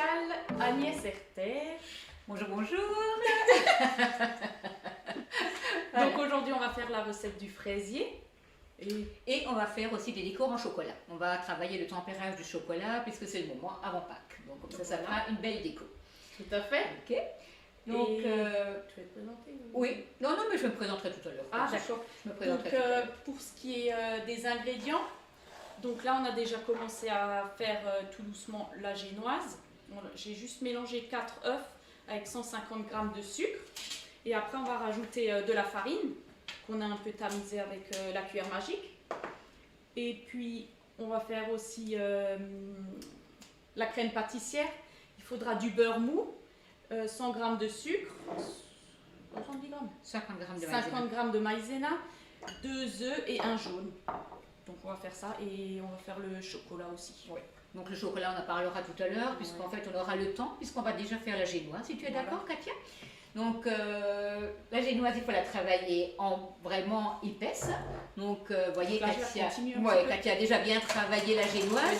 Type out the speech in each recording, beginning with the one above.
spécial Agnès Herter. Bonjour, bonjour. Donc aujourd'hui on va faire la recette du fraisier. Et on va faire aussi des décors en chocolat. On va travailler le tempérage du chocolat puisque c'est le moment avant Pâques. Donc comme ça fera une belle déco. Tout à fait. Ok. Donc, tu vas te présenter? Oui. Non, mais je me présenterai tout à l'heure. Ah d'accord. Je me présenterai Donc tout à l'heure. pour ce qui est des ingrédients, donc là on a déjà commencé à faire tout doucement la génoise. J'ai juste mélangé 4 œufs avec 150 g de sucre. Et après on va rajouter de la farine qu'on a un peu tamisée avec la cuillère magique. Et puis on va faire aussi la crème pâtissière. Il faudra du beurre mou, 100 g de sucre, 70 g, 50 g de maïzena. 50 g de maïzena, 2 œufs et un jaune. Donc on va faire ça et on va faire le chocolat aussi. Oui. Donc le chocolat, on en parlera tout à l'heure, puisqu'en fait on aura le temps, puisqu'on va déjà faire la génoise, si tu es d'accord, Katia. Donc la génoise, il faut la travailler en vraiment épaisse. Donc vous voyez, Katia, Katia a déjà bien travaillé la génoise.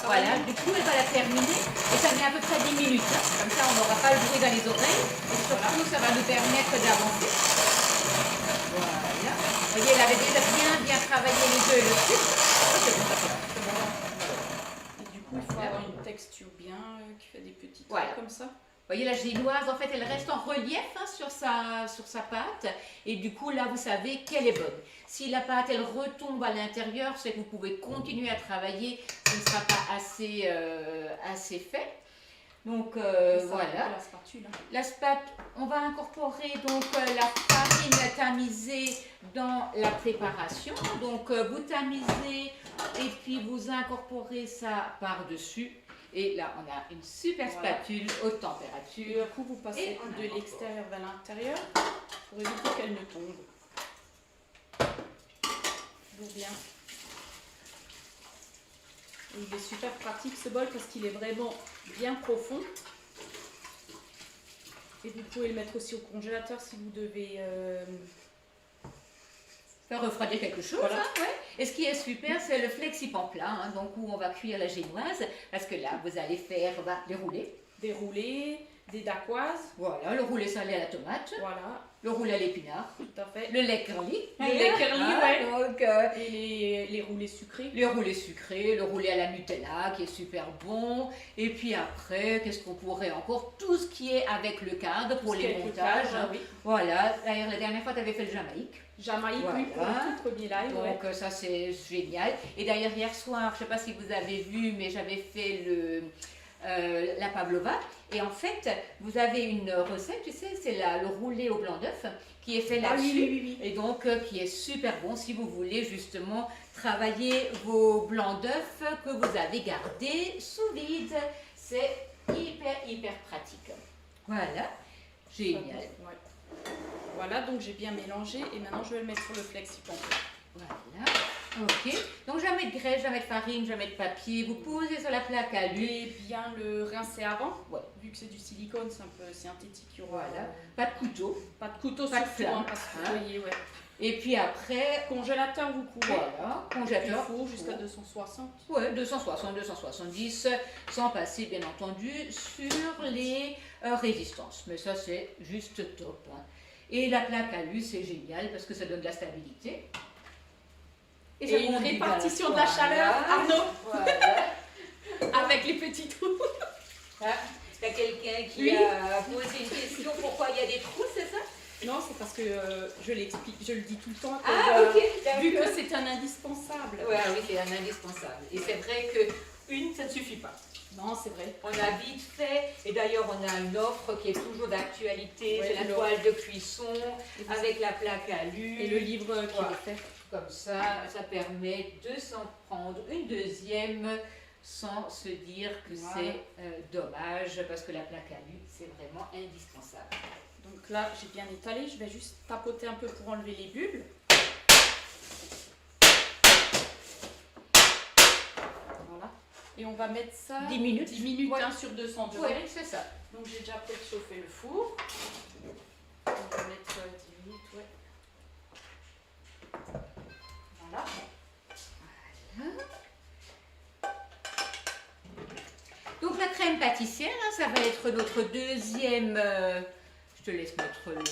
Voilà, du coup elle va la terminer et ça met à peu près 10 minutes. Comme ça on n'aura pas le bruit dans les oreilles et surtout ça va nous permettre d'avancer. Voilà. Vous voyez, elle avait déjà bien travaillé les œufs et le sucre. C'est bon, ça. Et du coup, il faut avoir une texture bien qui fait des petits traits comme ça. Vous voyez, la génoise, en fait, elle reste en relief sur sa pâte. Et du coup, là, vous savez qu'elle est bonne. Si la pâte, elle retombe à l'intérieur, c'est que vous pouvez continuer à travailler. Ce ne sera pas assez fait. Donc, voilà. La spatule. La spatule, on va incorporer donc la farine tamisée dans la préparation. Donc, vous tamisez et puis vous incorporez ça par-dessus. Et là, on a une super spatule haute température. Du coup, vous passez de l'extérieur vers l'intérieur pour éviter qu'elle ne tombe. Donc bien. Et il est super pratique ce bol parce qu'il est vraiment bien profond. Et vous pouvez le mettre aussi au congélateur si vous devez faire refroidir quelque chose. Voilà. Et ce qui est super, c'est le flexipan plat, donc où on va cuire la génoise, parce que là, vous allez faire des roulés. Des roulés, des dacquoises. Voilà, le roulé salé à la tomate. Voilà. Le roulé à l'épinard. Tout à fait. Le lait curly. Le lait curly, donc, et les roulés sucrés. Les roulés sucrés, le roulé à la Nutella qui est super bon. Et puis après, qu'est-ce qu'on pourrait encore? Tout ce qui est avec le cadre pour les montages. Oui. Voilà, d'ailleurs la dernière fois tu avais fait le Jamaïque. Jamaïque, voilà. Oui, pour le tout premier live. Donc ça c'est génial. Et d'ailleurs hier soir, je ne sais pas si vous avez vu, mais j'avais fait la pavlova. Et en fait, vous avez une recette, tu sais, c'est le roulé au blanc d'œuf qui est fait là-dessus. Oui. Et donc qui est super bon si vous voulez justement travailler vos blancs d'œufs que vous avez gardés sous vide. C'est hyper pratique. Voilà, génial. Voilà, donc j'ai bien mélangé et maintenant je vais le mettre sur le flexipan. Voilà, ok. Donc jamais de graisse, jamais de farine, jamais de papier. Vous posez sur la plaque à l'huile. Et bien le rincer avant, vu que c'est du silicone, c'est un peu synthétique. Voilà, pas de couteau. Pas de couteau, pas de flamme. Parce que vous voyez, Et puis après, congélateur, vous coupez. Voilà, congélateur. Four jusqu'à 260. Ouais, 260, 270, sans passer bien entendu sur les résistances. Mais ça c'est juste top. Et la plaque à l'huile, c'est génial parce que ça donne de la stabilité. Et une répartition de la chaleur, Arnaud, avec les petits trous. Il y a quelqu'un qui a posé une question, pourquoi il y a des trous, c'est ça? Non, c'est parce que je l'explique, je le dis tout le temps. Vu que c'est un indispensable. Oui, c'est un indispensable. Et c'est vrai qu'une, ça ne suffit pas. Non, c'est vrai. On a vite fait, et d'ailleurs on a une offre qui est toujours d'actualité, c'est la toile de cuisson avec la plaque à l'huile. Et le livre qui est fait. Comme ça, ça permet de s'en prendre une deuxième sans se dire que c'est dommage, parce que la plaque à l'huile, c'est vraiment indispensable. Donc là, j'ai bien étalé, je vais juste tapoter un peu pour enlever les bulles. Voilà. Et on va mettre ça 10 minutes, sur 200 degrés. Oui, c'est ça. Donc j'ai déjà préchauffé le four. On va mettre 10 minutes, Voilà. Donc la crème pâtissière, hein, ça va être notre deuxième... je te laisse mettre le...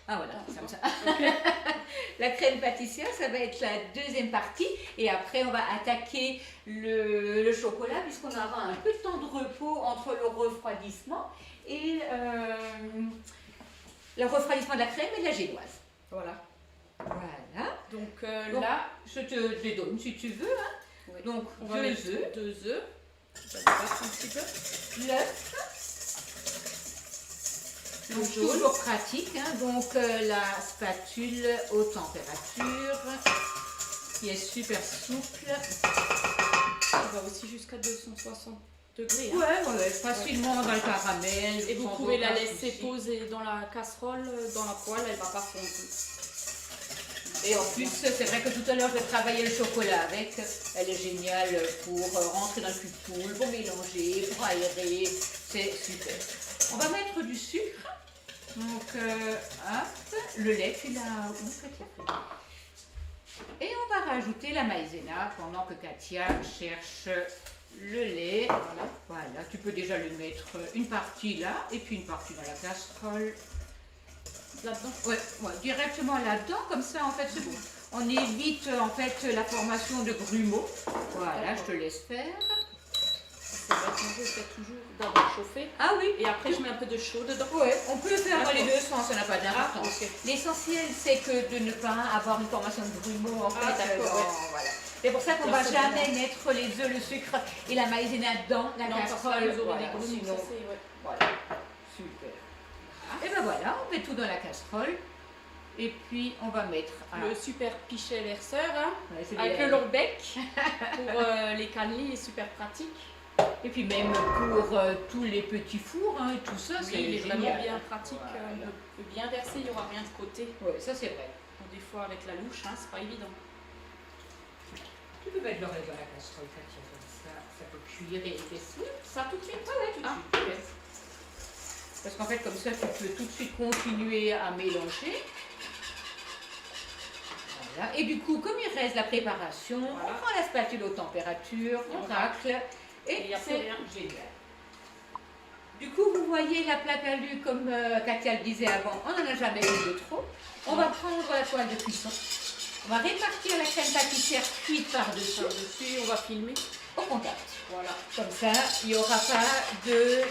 Ah voilà, comme ça. La crème pâtissière, ça va être la deuxième partie. Et après, on va attaquer le chocolat, puisqu'on aura un peu de temps de repos entre le refroidissement et le refroidissement de la crème et de la génoise. Voilà. Voilà. Donc Donc, là, je te les donne si tu veux. Hein. oui. Donc, On va mettre 2 œufs. Ça dépasse un petit peu. L'œuf. Le Donc, jaune. toujours pratique. Hein. Donc, la spatule haute température qui est super souple. Ça va aussi jusqu'à 260 degrés. Hein. Ouais, facilement dans le caramel. Et vous sans pouvez la aucun laisser souci. poser dans la casserole, dans la poêle, elle va pas fondre. Et en plus, c'est vrai que tout à l'heure, j'ai travaillé le chocolat avec. Elle est géniale pour rentrer dans le cul de poule, pour mélanger, pour aérer. C'est super. On va mettre du sucre. Donc, hop, le lait, tu l'as où, Katia? Et on va rajouter la maïzena pendant que Katia cherche le lait. Voilà, tu peux déjà le mettre une partie là et puis une partie dans la casserole. Là-dedans. Ouais, directement là-dedans, comme ça en fait c'est bon. On évite en fait la formation de grumeaux. Voilà, je te laisse faire. C'est vachement bon, je fais toujours d'abord chauffer. Ah oui. Et après, je mets un peu de chaud dedans. Ouais, on peut le faire dans les deux sens, ça n'a pas d'importance. Ah, ok. L'essentiel c'est que de ne pas avoir une formation de grumeaux en fait. d'accord, Voilà. C'est pour ça qu'on Là, va c'est jamais mettre les œufs, le sucre et la maïzena dans la Non, parce que casserole. vous aurez Voilà, des grumeaux, sinon- ça, c'est- ouais. Voilà, super. Et ben voilà, on met tout dans la casserole. Et puis on va mettre Le super pichet verseur, hein, Ouais, c'est avec bien. le long bec. Pour les cannelés, est super pratique. Et puis même pour tous les petits fours hein, et tout ça, Oui, c'est il est génial. vraiment bien pratique. Voilà. On peut bien verser, il n'y aura rien de côté. Ouais, ça c'est vrai. Bon, des fois, avec la louche, hein, c'est pas évident. Tu peux mettre le reste dans la casserole, Katia, comme ça peut cuire et épaissir. Ça tout de suite. Ouais, tout de Ah, suite. Ouais. Parce qu'en fait, comme ça, tu peux tout de suite continuer à mélanger. Voilà. Et du coup, comme il reste la préparation, Voilà. on prend la spatule haute température, Et on on racle, Et et il y a plus c'est rien. génial. Du coup, vous voyez la plaque alu, comme Katia le disait avant, on n'en a jamais eu de trop. On va prendre la poêle de cuisson. On va répartir la crème pâtissière cuite par-dessus Par-dessus, on va filmer. au contact. Voilà. Comme ça, il n'y aura pas de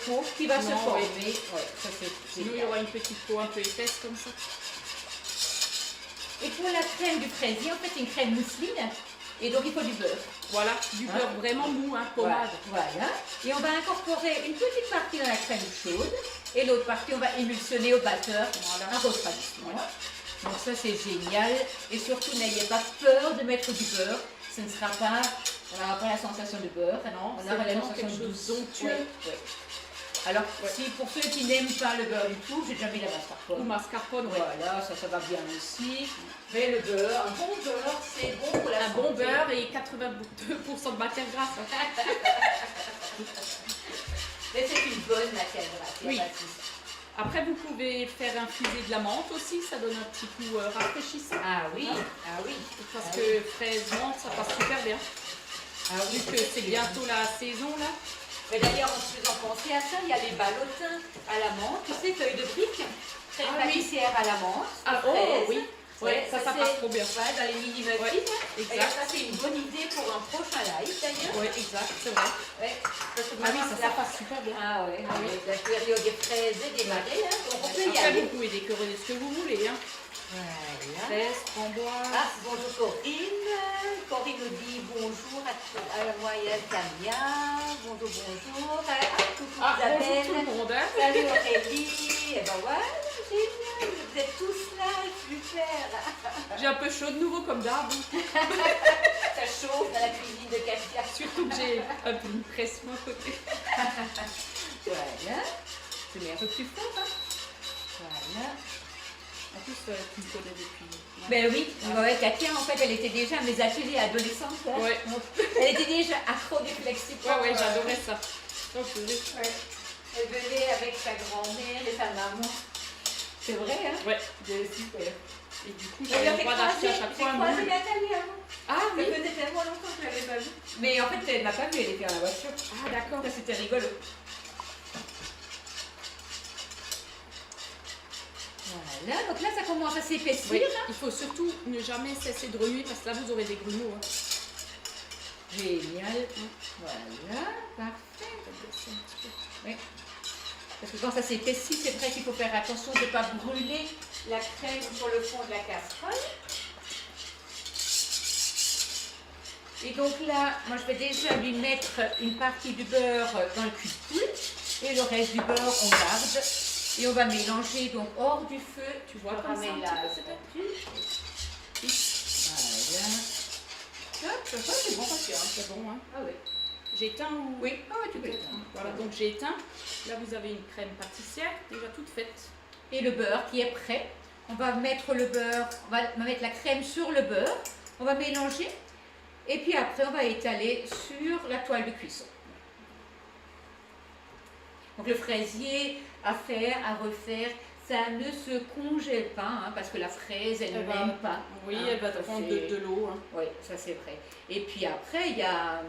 peau qui va se Non, former. ouais. Ouais, ça c'est Sinon, il y génial. aura une petite peau un peu épaisse comme ça. Et pour la crème du fraisier, en fait, c'est une crème mousseline. Et donc, il faut du beurre. Voilà, du Hein? beurre vraiment mou, hein, pommade. Voilà. Et on va incorporer une petite partie dans la crème chaude. Et l'autre partie, on va émulsionner au batteur Voilà. à refroidissement. Voilà. Donc ça, c'est génial. Et surtout, n'ayez pas peur de mettre du beurre. Ce ne sera pas... On n'aura pas la sensation de beurre. Non, on c'est aura la vraiment sensation quelque de chose d'onctueux. Ouais. Alors, si pour ceux qui n'aiment pas le beurre du tout, j'ai déjà mis la Ou mascarpone. mascarpone, ouais. Voilà, ça va bien aussi. Mais le beurre, un bon beurre, c'est bon pour la Un santé. bon beurre et 82% de matière grasse. Mais c'est une bonne matière grasse. Oui. y a pas de souci. Après, vous pouvez faire infuser de la menthe aussi, ça donne un petit goût rafraîchissant. Ah oui, ah oui. Parce Ah que fraise, menthe, ça passe super bien. Ah oui, Vu que c'est bientôt la saison là. Mais d'ailleurs, en se faisant penser à ça, il y a les ballotins à la menthe, tu sais, feuilles de briques, crème Ah oui. pâtissière à la menthe. Ah, fraise. oh oui. Ouais, ça c'est- passe trop bien. Ouais, dans les mini muffins. Ouais, Et exact. ça, c'est une bonne idée pour un prochain live d'ailleurs. Ouais, exact, c'est vrai. Ouais. Parce que Ah oui, maintenant, ça passe super bien. Ah ouais, Ah oui. la période des fraises et des marais, hein, donc on peut y Après, aller. vous pouvez décorer ce que vous voulez. Hein. Voilà. Fraises, framboises. Ah, bonjour Corinne. Corinne nous dit bonjour à la moyenne Camilla. Bonjour, bonjour. Coucou Ah, bonjour tout Isabelle. le monde. Hein. Salut Aurélie. Et ben voilà, génial. Vous êtes tous là, super. J'ai un peu chaud de nouveau comme d'hab. Ça chauffe dans la cuisine de Katia. Surtout que j'ai un peu une pression à côté. Voilà. Je mets un peu plus fort. Hein. Voilà. En plus, tu me connais depuis. Ben oui, ouais, Katia, en fait, elle était déjà à mes ateliers adolescentes. Hein. Ouais, Elle était déjà accro du flexipop. ouais, j'adorais ça. Donc, je faisais- Ouais. Elle venait avec sa grand-mère et sa maman. C'est vrai, hein? Ouais. C'est super. Et du coup, On j'ai lui a le fait droit d'acheter à croiser, chaque j'ai fois un croisé moule. Nathalie avant. Ah Ça oui. faisait tellement longtemps que je l'avais pas vue. Mais en fait, elle m'a pas vue, elle était à la voiture. Ah d'accord. Ça, c'était rigolo. Voilà, donc là, ça commence à s'épaissir. Oui. Il faut surtout ne jamais cesser de remuer parce que là, vous aurez des grumeaux. Hein. Génial. Voilà, parfait. Oui. Parce que quand ça s'épaissit, c'est vrai qu'il faut faire attention de ne pas brûler la crème sur le fond de la casserole. Et donc là, moi je vais déjà lui mettre une partie du beurre dans le cul de poule et le reste du beurre on garde et on va mélanger donc hors du feu. Tu vois comme ça un petit peu, Voilà. Hop, ça c'est bon parce que c'est bon. Hein. ah oui. J'éteins ou... Oui, ah ouais, tu peux éteindre. Voilà, donc j'ai éteint. Là, vous avez une crème pâtissière déjà toute faite. Et le beurre qui est prêt. On va mettre le beurre, on va mettre la crème sur le beurre. On va mélanger. Et puis après, on va étaler sur la toile de cuisson. Donc le fraisier à faire, à refaire, ça ne se congèle pas, hein, parce que la fraise, elle ne l'aime pas. Oui, hein, elle va prendre de l'eau. Hein. Oui, ça c'est vrai. Et puis après, il y a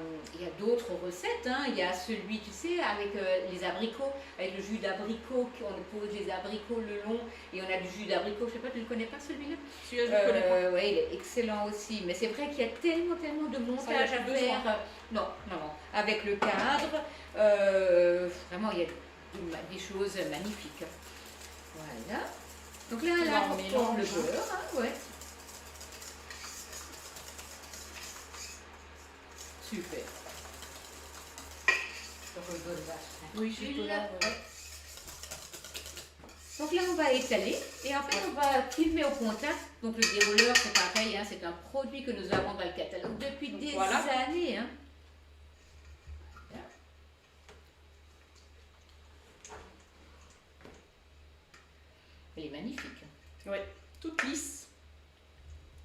d'autres recettes. Hein. Il y a celui, tu sais, avec les abricots, avec le jus d'abricot, on pose les abricots le long et on a du jus d'abricot. Je sais pas, tu ne le connais pas celui-là? Celui-là, je ne le connais pas. Oui, il est excellent aussi. Mais c'est vrai qu'il y a tellement de montage à faire. Non, avec le cadre, vraiment, il y a des choses magnifiques. Voilà. Donc là, on mélange le beurre. Hein, ouais. Super. Oui, juste là. Donc là, on va étaler et en fait, on va filmer au contact. Donc le dérouleur, c'est pareil, hein, c'est un produit que nous avons dans le catalogue depuis des années. Hein. Elle est magnifique. Oui, toute lisse.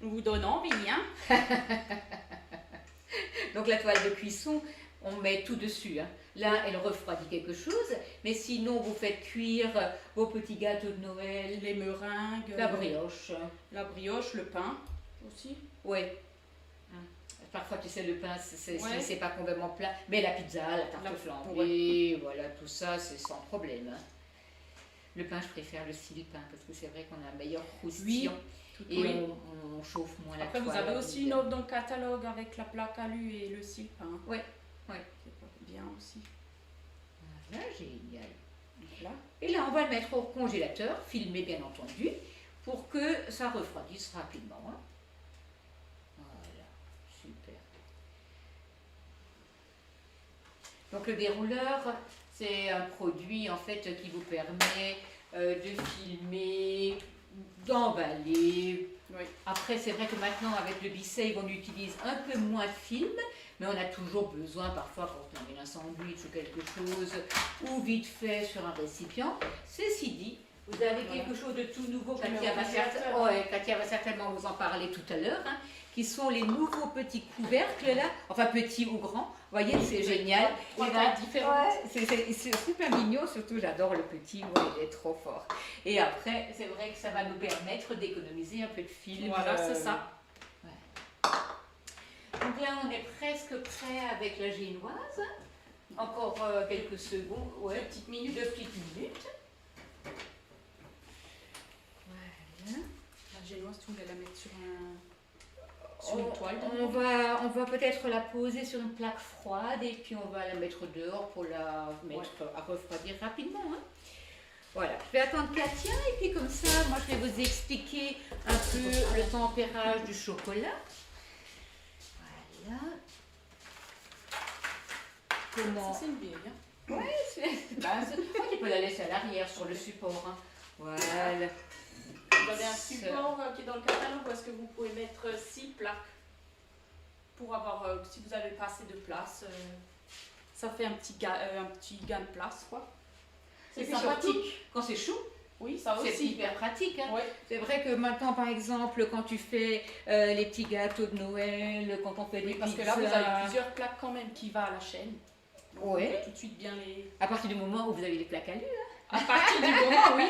On vous donne envie, hein. Donc la toile de cuisson, on met tout dessus. Hein. Là, elle refroidit quelque chose, mais sinon, vous faites cuire vos petits gâteaux de Noël, les meringues, la brioche. La brioche, le pain aussi. Oui. Parfois, tu sais, le pain, c'est pas complètement plat, mais la pizza, la tarte flambée, voilà, tout ça, c'est sans problème. Hein. Le pain, je préfère le style pain parce que c'est vrai qu'on a un meilleur croustillant et on chauffe moins la toile. Après, vous avez aussi une offre dans le catalogue avec la plaque alu et le style pain. Oui, c'est bien aussi. Voilà, génial. Là. Et là, on va le mettre au congélateur, filmé bien entendu, pour que ça refroidisse rapidement. Hein. Voilà, super. Donc le dérouleur, c'est un produit en fait qui vous permet de filmer, d'emballer. Oui. Après, c'est vrai que maintenant, avec le B-Save, on utilise un peu moins de film, mais on a toujours besoin, parfois, quand on met un sandwich ou quelque chose, ou vite fait sur un récipient. Ceci dit, vous avez quelque chose de tout nouveau, Katia va certainement vous en parler tout à l'heure, hein, qui sont les nouveaux petits couvercles là, enfin petits ou grands, vous voyez, c'est génial. Trois tailles différentes. C'est super mignon, surtout j'adore le petit, il est trop fort. Et après, c'est vrai que ça va nous permettre d'économiser un peu de film. Voilà, c'est ça. Ouais. Donc là, on est presque prêt avec la génoise. Encore quelques secondes, deux petites minutes. Voilà. La génoise, tu voulais la mettre sur une toile. On va peut-être la poser sur une plaque froide et puis on va la mettre dehors pour la mettre à refroidir rapidement. Hein. Voilà, je vais attendre Katia et puis comme ça, moi je vais vous expliquer un peu le tempérage du chocolat. Voilà. Comment... Ça, c'est une vieille. Hein. Ouais, tu peux la laisser à l'arrière sur le support. Hein. Voilà. Vous avez un support qui est dans le catalogue où est-ce que vous pouvez mettre 6 plaques pour avoir, si vous n'avez pas assez de place, ça fait un petit gain de place, quoi. C'est sympathique. Quand c'est chaud, oui, ça aussi. C'est hyper pratique. Hein. Ouais. C'est vrai que maintenant, par exemple, quand tu fais les petits gâteaux de Noël, quand on fait des parce pizzas... que là, vous avez plusieurs plaques quand même qui va à la chaîne. Donc, oui. tout de suite bien les... À partir du moment où vous avez les plaques alu, hein. À partir du moment, oui.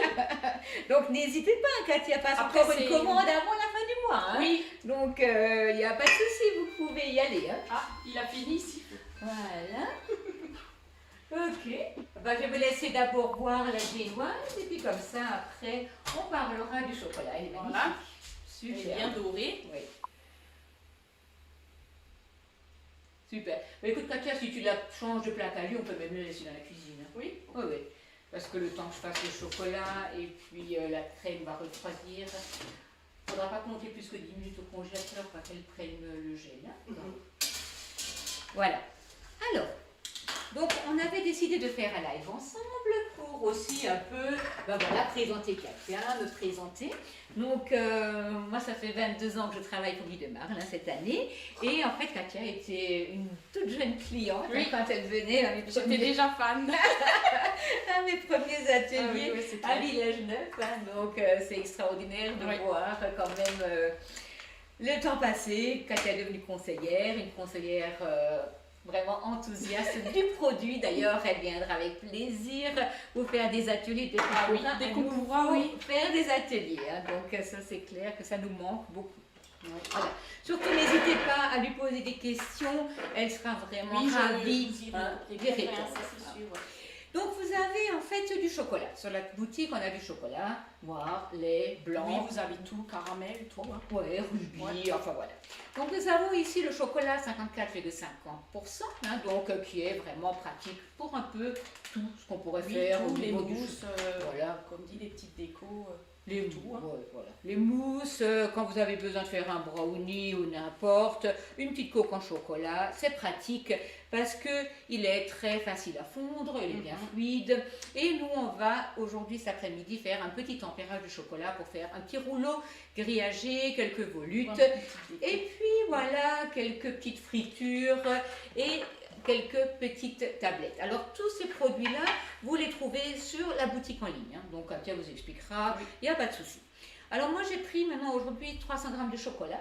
Donc n'hésitez pas, Katia passe Après, encore une c'est- commande avant la fin du mois. Hein. Oui. Donc il n'y a pas de souci, vous pouvez y aller. Hein. Ah, il a fini ici. Voilà. Ok. Ben, je vais vous laisser d'abord voir la génoise et puis comme ça, après, on parlera du chocolat. Elle est magnifique. Voilà. Il est Super. bien doré. Oui. Super. Mais écoute, Katia, si tu la changes de plaque à lui, on peut même le laisser dans la cuisine. Hein. Oui. Oui, oui. Parce que le temps que je fasse le chocolat et puis la crème va refroidir, il ne faudra pas compter plus que 10 minutes au congélateur pour qu'elle prenne le gel. Hein. Voilà. Alors, donc on avait décidé de faire un live ensemble pour aussi un peu présenter Katia, me présenter. Donc moi ça fait 22 ans que je travaille pour Guy de Marle cette année et en fait Katia était une toute jeune cliente quand elle venait à J'étais déjà fan. à mes premiers ateliers c'est à Village-Neuf. Hein, donc c'est extraordinaire de voir quand même le temps passé. Katia est devenue conseillère, une conseillère vraiment enthousiaste du produit. D'ailleurs, elle viendra avec plaisir vous faire des ateliers dès qu'on pourra, faire des ateliers. Hein. Donc ça, c'est clair que ça nous manque beaucoup. Voilà. Surtout, n'hésitez pas à lui poser des questions. Elle sera vraiment ravie d'y répondre. Donc vous avez en fait du chocolat. Sur la boutique, on a du chocolat noir, lait, blanc. Oui, vous avez tout, caramel, tout. Hein. Ouais, rubis, enfin voilà. Donc nous avons ici le chocolat 54,50%, hein, donc qui est vraiment pratique pour un peu tout ce qu'on pourrait faire au les niveau mousses, voilà. Comme dit, les petites décos. Les, tout, hein. voilà. Les mousses, quand vous avez besoin de faire un brownie ou n'importe, une petite coque en chocolat, c'est pratique parce qu'il est très facile à fondre, il est bien fluide. Et nous, on va aujourd'hui, cet après-midi, faire un petit tempérage de chocolat pour faire un petit rouleau grillagé, quelques volutes. Et puis voilà, quelques petites fritures et quelques petites tablettes. Alors tous ces produits-là, vous les trouvez sur la boutique en ligne. Hein. Donc Katia vous expliquera, il n'y a pas de souci. Alors moi j'ai pris maintenant aujourd'hui 300 g de chocolat.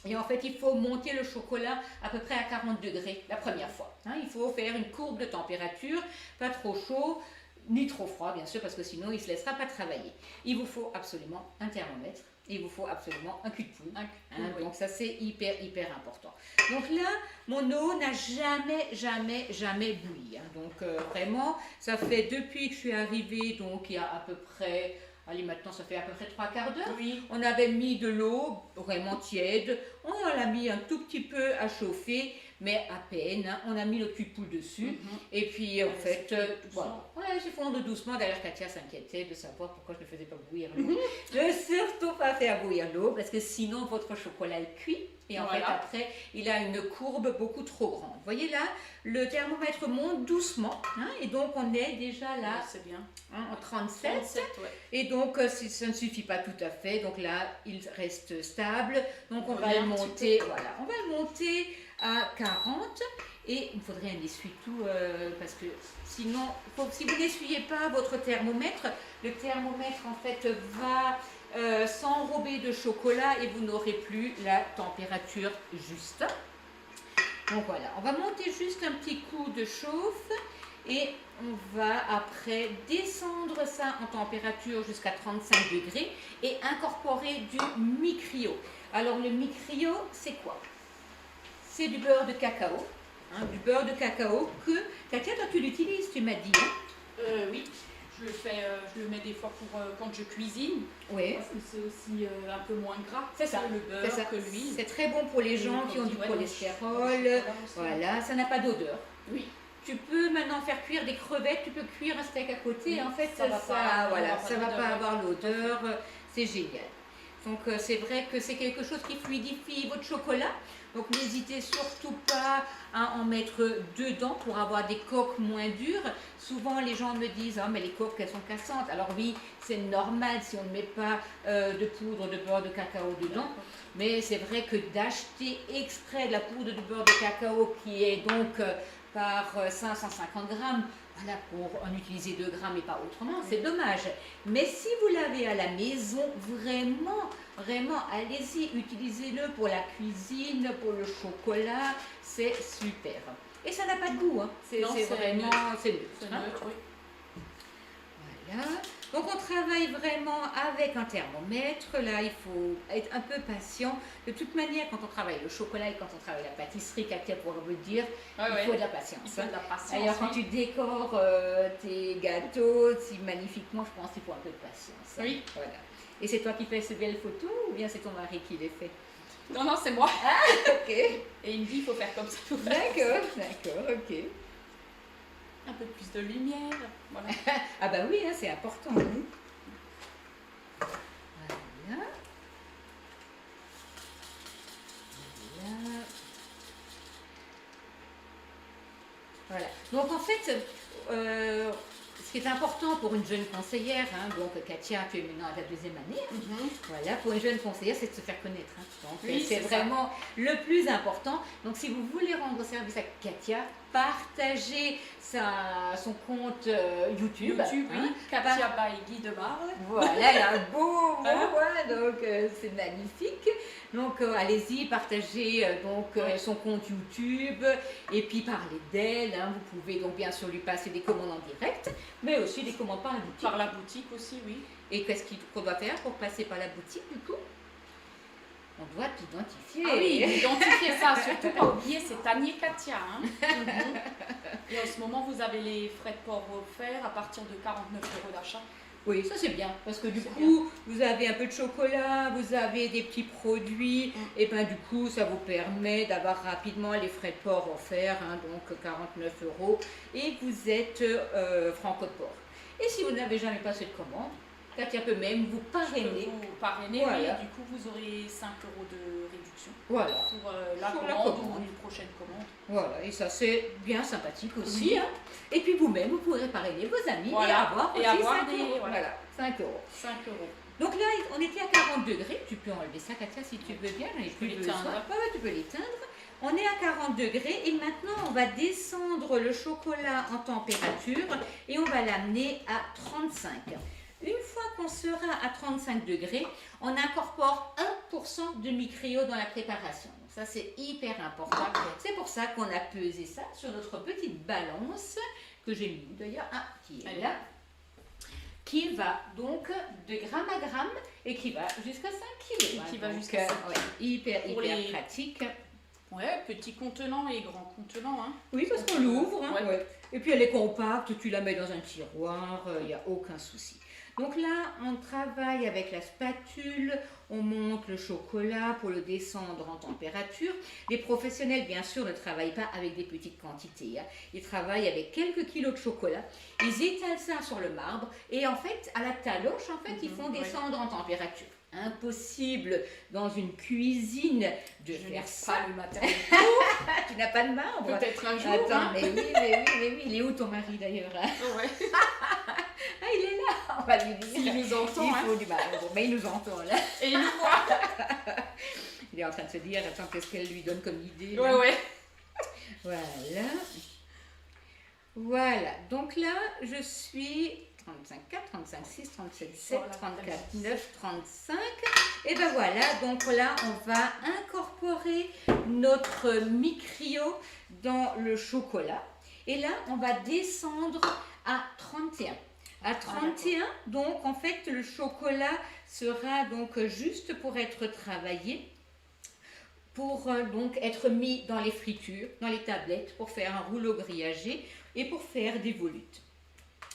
Et en fait il faut monter le chocolat à peu près à 40 degrés la première fois. Hein. Il faut faire une courbe de température, pas trop chaud, ni trop froid bien sûr parce que sinon il ne se laissera pas travailler. Il vous faut absolument un thermomètre. Il vous faut absolument un cul de poule. Donc ça c'est hyper important. Donc là, mon eau n'a jamais bouilli. Hein. Donc vraiment, ça fait depuis que je suis arrivée, donc il y a à peu près, allez maintenant ça fait à peu près 3/4 d'heure. Oui. On avait mis de l'eau vraiment tiède, on l'a mis un tout petit peu à chauffer, mais à peine. Hein. On a mis le cul de poule dessus et puis en fait, voilà. Ouais, j'ai fondu doucement. D'ailleurs, Katia s'inquiétait de savoir pourquoi je ne faisais pas bouillir l'eau. Ne surtout pas faire bouillir l'eau parce que sinon votre chocolat est cuit. Et en fait, après, il a une courbe beaucoup trop grande. Vous voyez là, le thermomètre monte doucement. Hein, et donc, on est déjà là c'est bien. Hein, en 37. Et donc, ça ne suffit pas tout à fait. Donc là, il reste stable. Donc, on va le monter. Voilà, on va le monter à 40. Et il faudrait un essuie-tout parce que sinon, si vous n'essuyez pas votre thermomètre, le thermomètre en fait va s'enrober de chocolat et vous n'aurez plus la température juste. Donc voilà, on va monter juste un petit coup de chauffe et on va après descendre ça en température jusqu'à 35 degrés et incorporer du mi-cryo. Alors le mi-cryo, c'est quoi? C'est du beurre de cacao. Hein, du beurre de cacao que, Katia, toi tu l'utilises, tu m'as dit. Hein? Oui, je le mets des fois pour quand je cuisine. Oui. Parce que c'est aussi un peu moins gras. C'est ça, le beurre que l'huile. C'est très bon pour les gens qui ont du cholestérol. Voilà, ça n'a pas d'odeur. Oui. Tu peux maintenant faire cuire des crevettes, tu peux cuire un steak à côté. Oui, en fait, ça va pas avoir l'odeur. C'est génial. Donc c'est vrai que c'est quelque chose qui fluidifie votre chocolat. Donc n'hésitez surtout pas à en mettre dedans pour avoir des coques moins dures. Souvent les gens me disent « mais les coques elles sont cassantes ». Alors oui, c'est normal si on ne met pas de poudre de beurre de cacao dedans. Mais c'est vrai que d'acheter exprès de la poudre de beurre de cacao qui est donc par 550 grammes, voilà, pour en utiliser 2 grammes et pas autrement, c'est dommage. Mais si vous l'avez à la maison, vraiment, allez-y, utilisez-le pour la cuisine, pour le chocolat, c'est super. Et ça n'a pas de goût, hein. C'est vraiment, c'est neutre. Oui. Voilà. Donc on travaille vraiment avec un thermomètre. Là, il faut être un peu patient. De toute manière, quand on travaille le chocolat et quand on travaille la pâtisserie, Katia pourra vous le dire, il faut de la patience. Il faut de la patience. D'ailleurs, quand tu décores tes gâteaux si magnifiquement, je pense qu'il faut un peu de patience. Oui. Voilà. Et c'est toi qui fais ces belles photos ou bien c'est ton mari qui les fait? Non, non, c'est moi. Ok. Et il me dit, il faut faire comme ça. D'accord, d'accord, ok. Un peu plus de lumière. Voilà. Ah bah oui, hein, c'est important. Hein. Voilà. Voilà. Voilà. Donc en fait, ce qui est important pour une jeune conseillère, hein, donc Katia, tu es maintenant à ta deuxième année, voilà, pour une jeune conseillère, c'est de se faire connaître. Hein. Donc Oui, c'est vraiment le plus important. Donc si vous voulez rendre service à Katia, partagez son compte YouTube. YouTube, hein. oui. Katia by Guy de Marle. Voilà, il y a un beau mot, Hein? hein, donc c'est magnifique. Donc allez-y, partagez son compte YouTube et puis parlez d'elle. Hein. Vous pouvez donc bien sûr lui passer des commandes en direct, mais aussi des commandes par la boutique. Par la boutique aussi, oui. Et qu'est-ce qu'on doit faire pour passer par la boutique du coup? On doit t'identifier. Ah oui, identifiez ça, surtout pas oublier, c'est Tanier Katia. Hein. Et en ce moment, vous avez les frais de port offerts à partir de 49 € d'achat. Oui, ça c'est bien, parce que du coup, vous avez un peu de chocolat, vous avez des petits produits, et ben du coup, ça vous permet d'avoir rapidement les frais de port offerts, hein, donc 49 €, et vous êtes franco de port. Et si vous n'avez jamais passé de commande, Katia peut même vous parrainer. Vous parrainer, voilà. Oui, et du coup, vous aurez 5 € de réduction Voilà. pour la Sur commande la commande. ou une prochaine commande. Voilà, et ça c'est bien sympathique aussi. Oui. Hein. Et puis vous-même, vous pourrez parrainer vos amis Voilà. et avoir Et aussi avoir 5 des- €. voilà. Voilà, 5 €. 5 €. Donc là, on était à 40 degrés. Tu peux enlever ça, Katia, si tu veux bien. J'en ai peux plus besoin. l'éteindre. Ouais, tu peux l'éteindre. On est à 40 degrés et maintenant, on va descendre le chocolat en température et on va l'amener à 35. Une fois qu'on sera à 35 degrés, on incorpore 1% de micrio dans la préparation. Donc ça, c'est hyper important. C'est pour ça qu'on a pesé ça sur notre petite balance que j'ai mis d'ailleurs, qui est là, qui va donc de gramme à gramme et qui va jusqu'à 5 kg. Et qui va jusqu'à 5 hyper Pour les- pratique. Ouais, petit contenant et grand contenant. Hein. Oui, parce qu'on l'ouvre. Hein, Ouais. ouais. Et puis elle est compacte, tu la mets dans un tiroir, il n'y a aucun souci. Donc là, on travaille avec la spatule, on monte le chocolat pour le descendre en température. Les professionnels, bien sûr, ne travaillent pas avec des petites quantités. Hein. Ils travaillent avec quelques kilos de chocolat. Ils étalent ça sur le marbre et en fait, à la taloche, en fait, ils font descendre en température. Impossible dans une cuisine de Je n'ai faire pas ça. le matériel. Tu n'as pas de marbre. Peut-être un jour. Attends, Hein. mais oui. Il est où ton mari d'ailleurs? Ouais. Ah, il est là, on va lui dire. Il nous entend. Il Hein. faut du marbre, mais il nous entend là. Et il nous voit. Il est en train de se dire, attends, qu'est-ce qu'elle lui donne comme idée? Ouais, là. ouais. Voilà. Voilà, donc là, je suis 35, 4, 35, 6, 37, 7, Voilà, 34, 9, 35. Et ben voilà, donc là, on va incorporer notre micrio dans le chocolat. Et là, on va descendre à 31. À 31, donc en fait, le chocolat sera donc juste pour être travaillé, pour donc être mis dans les fritures, dans les tablettes, pour faire un rouleau grillagé et pour faire des volutes.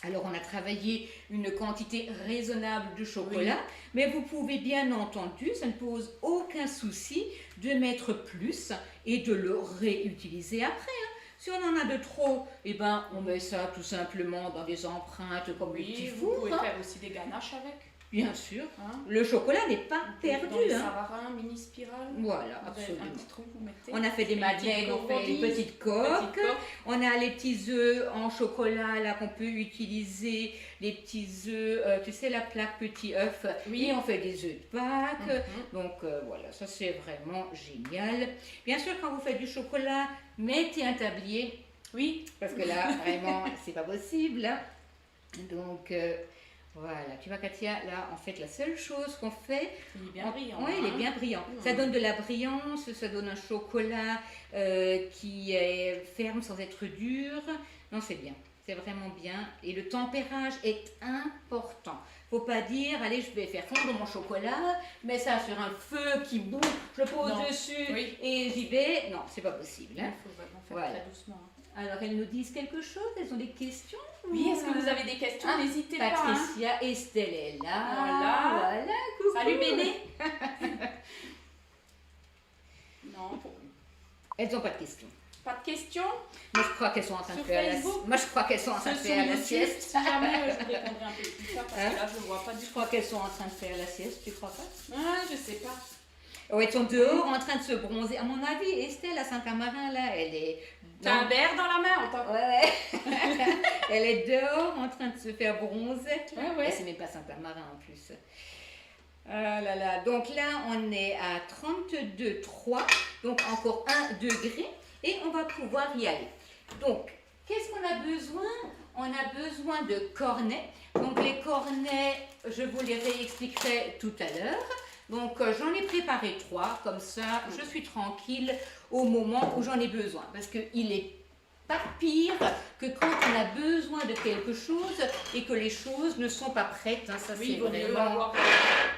Alors on a travaillé une quantité raisonnable de chocolat, mais vous pouvez bien entendu, ça ne pose aucun souci de mettre plus et de le réutiliser après. Hein. Si on en a de trop, eh ben, on met ça tout simplement dans des empreintes comme les petits vous fours. pouvez Hein. faire aussi des ganaches avec. Bien sûr, Hein. le chocolat n'est pas perdu. Dans les Hein. savarins, mini-spirale. Voilà, Vous avez absolument. un petit trou, vous mettez. On a fait des madeleines, on fait des petites coques. On a les petits œufs en chocolat là qu'on peut utiliser, les petits œufs, tu sais la plaque petit œuf. Oui. Et on fait des œufs de Pâques. Mhm. Donc voilà, ça c'est vraiment génial. Bien sûr, quand vous faites du chocolat, mettez un tablier. Oui. Parce que là, vraiment, c'est pas possible. Hein. Donc voilà, tu vois Katia, là en fait la seule chose qu'on fait, Il est bien brillant. oui, il est hein. bien brillant. Mmh. Ça donne de la brillance, ça donne un chocolat qui est ferme sans être dur. Non, c'est bien. C'est vraiment bien. Et le tempérage est important. Faut pas dire, allez, je vais faire fondre mon chocolat, mets ça sur un feu qui bout, je pose Non. dessus Oui. et j'y vais. Non, c'est pas possible. Il Hein. faut vraiment faire Voilà. très doucement. Alors, elles nous disent quelque chose, elles ont des questions. Oui, est-ce que vous avez des questions? Ah, N'hésitez pas. Hein. Patricia, Estelle est là. Voilà. Coucou. Salut Béné. Non, Elles n'ont pas de questions. pas de questions. Moi, je crois qu'elles sont en train de Sur faire la Facebook. Moi, je crois qu'elles sont en train de Sur faire la YouTube, sieste. Si jamais je vous répondrai un peu plus tard parce Hein? que là je ne vois pas du Je tout. crois qu'elles sont en train de faire la sieste, tu crois pas? Ah, je sais pas. Oh, elles sont dehors en train de se bronzer. À mon avis, Estelle à Saint-Camarin, là, elle est... T'as un verre dans la main, on t'entend. Ouais, elle est dehors en train de se faire bronzer. Ouais, ouais. Et c'est même pas Saint-Camarin en plus. Ah là là. Donc là, on est à 32,3. Donc encore 1 degré. Et on va pouvoir y aller. Donc, qu'est-ce qu'on a besoin? On a besoin de cornets. Donc les cornets, je vous les réexpliquerai tout à l'heure. Donc j'en ai préparé 3, comme ça je suis tranquille au moment où j'en ai besoin. Parce qu'il n'est pas pire que quand on a besoin de quelque chose et que les choses ne sont pas prêtes. Hein. Ça, Oui, c'est il vaut mieux vraiment... avoir.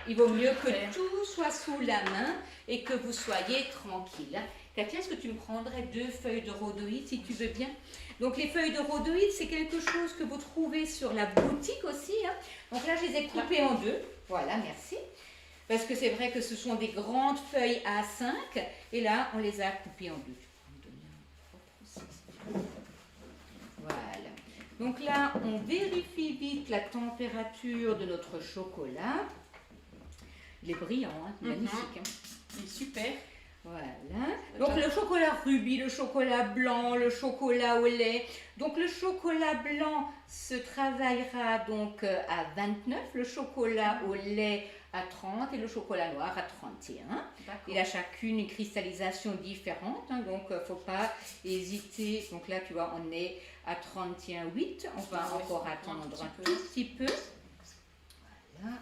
Il vaut mieux que Ouais. tout soit sous la main et que vous soyez tranquille. Katia, est-ce que tu me prendrais 2 feuilles de rhodoïde si tu veux bien? Donc les feuilles de rhodoïde, c'est quelque chose que vous trouvez sur la boutique aussi. Hein. Donc là, je les ai coupées en 2. Voilà, merci. Parce que c'est vrai que ce sont des grandes feuilles A5 et là, on les a coupées en 2. Voilà. Donc là, on vérifie vite la température de notre chocolat. Il est brillant, hein, magnifique. Hein. Il est super. Voilà. Donc le chocolat rubis, le chocolat blanc, le chocolat au lait. Donc le chocolat blanc se travaillera donc à 29, le chocolat au lait à 30 et le chocolat noir à 31. Il a chacune une cristallisation différente, hein, donc il ne faut pas hésiter. Donc là, tu vois, on est à 31,8. On va encore attendre un tout petit peu. Voilà.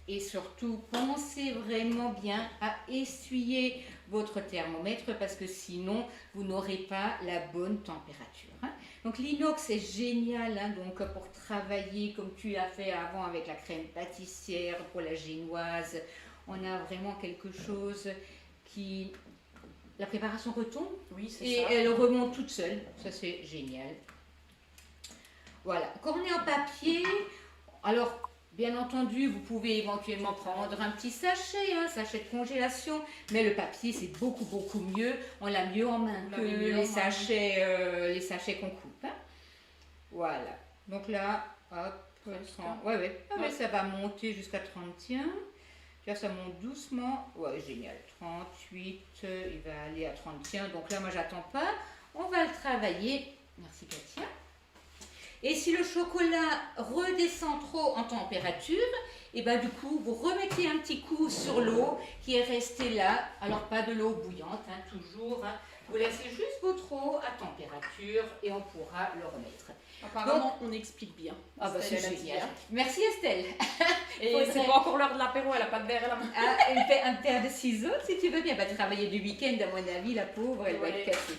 Et surtout, pensez vraiment bien à essuyer votre thermomètre parce que sinon, vous n'aurez pas la bonne température. Hein. Donc l'inox est génial hein, donc, pour travailler comme tu l'as fait avant avec la crème pâtissière pour la génoise. On a vraiment quelque chose qui... La préparation retombe Oui, c'est et ça. elle remonte toute seule. Ça, c'est génial. Voilà. Cornet en papier. Alors... Bien entendu, vous pouvez éventuellement prendre un petit sachet, un sachet de congélation, mais le papier c'est beaucoup mieux, on l'a mieux en main que les sachets qu'on coupe. Hein. Voilà, donc là, hop, ouais, ça va monter jusqu'à 31, là ça monte doucement, ouais génial, 38, il va aller à 31, donc là moi j'attends pas, on va le travailler, merci Katia. Et si le chocolat redescend trop en température, et ben du coup, vous remettez un petit coup sur l'eau qui est restée là. Alors, pas de l'eau bouillante, hein, toujours. Hein. Vous laissez juste votre eau à température et on pourra le remettre. Apparemment, on explique bien. Ah bah c'est Estelle, elle a dit génial. bien. Merci Estelle. Et Faudrait- c'est pas encore l'heure de l'apéro, elle a pas de verre à la main. Un paire de ciseaux, si tu veux bien. Elle va travailler du week-end, à mon avis, la pauvre, elle va être cassée.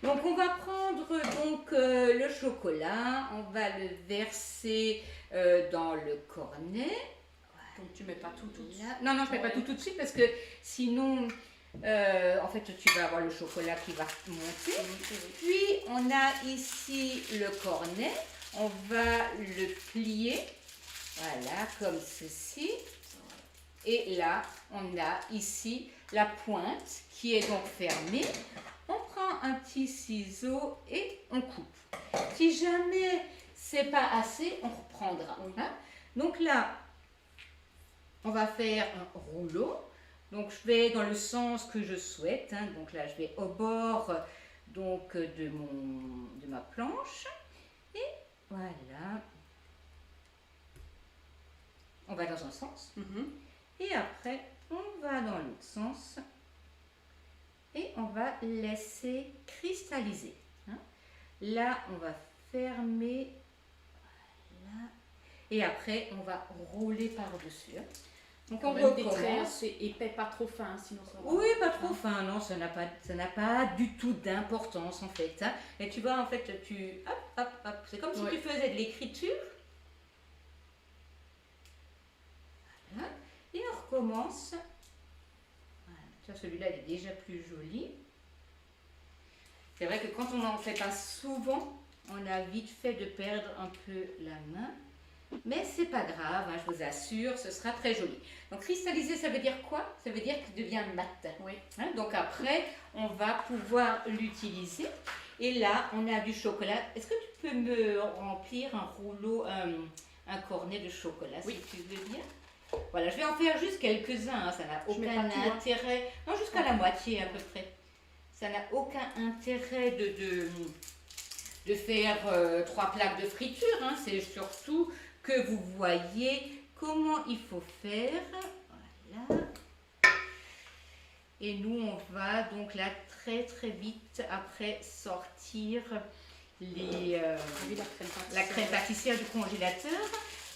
Donc on va prendre donc le chocolat, on va le verser dans le cornet. Donc tu mets pas tout de suite. Non, je ne mets pas tout de suite parce que sinon, en fait, tu vas avoir le chocolat qui va monter. Puis on a ici le cornet, on va le plier, voilà, comme ceci. Et là, on a ici la pointe qui est donc fermée. On prend un petit ciseau et on coupe. Si jamais c'est pas assez, on reprendra. Hein. Donc là, on va faire un rouleau. Donc je vais dans le sens que je souhaite. Hein. Donc là, je vais au bord donc, de ma planche. Et voilà. On va dans un sens. Et après, on va dans l'autre sens. Et on va laisser cristalliser. Hein. Là, on va fermer. Voilà. Et après, on va rouler par-dessus. Donc Quand on même des traits recommence. assez épais, pas trop fins, sinon ça va. Oui, pas trop fin, non, ça n'a pas du tout d'importance en fait. Hein. Et tu vois, en fait, hop, c'est comme si Ouais. tu faisais de l'écriture. Voilà. Et on recommence. Voilà. Tu vois, celui-là, il est déjà plus joli. C'est vrai que quand on n'en fait pas souvent, on a vite fait de perdre un peu la main. Mais c'est pas grave, hein, je vous assure, ce sera très joli. Donc cristalliser, ça veut dire quoi? Ça veut dire qu'il devient mat. Oui. Hein, donc après, on va pouvoir l'utiliser. Et là, on a du chocolat. Est-ce que tu peux me remplir un rouleau, un cornet de chocolat, Oui. si tu veux bien? Voilà, je vais en faire juste quelques-uns, hein, ça n'a Je mets aucun pas tout, hein. intérêt. Non, jusqu'à la moitié à peu près. Ça n'a aucun intérêt de faire 3 plaques de friture. Hein. C'est surtout que vous voyez comment il faut faire. Voilà. Et nous, on va donc là très vite après sortir la crème pâtissière du congélateur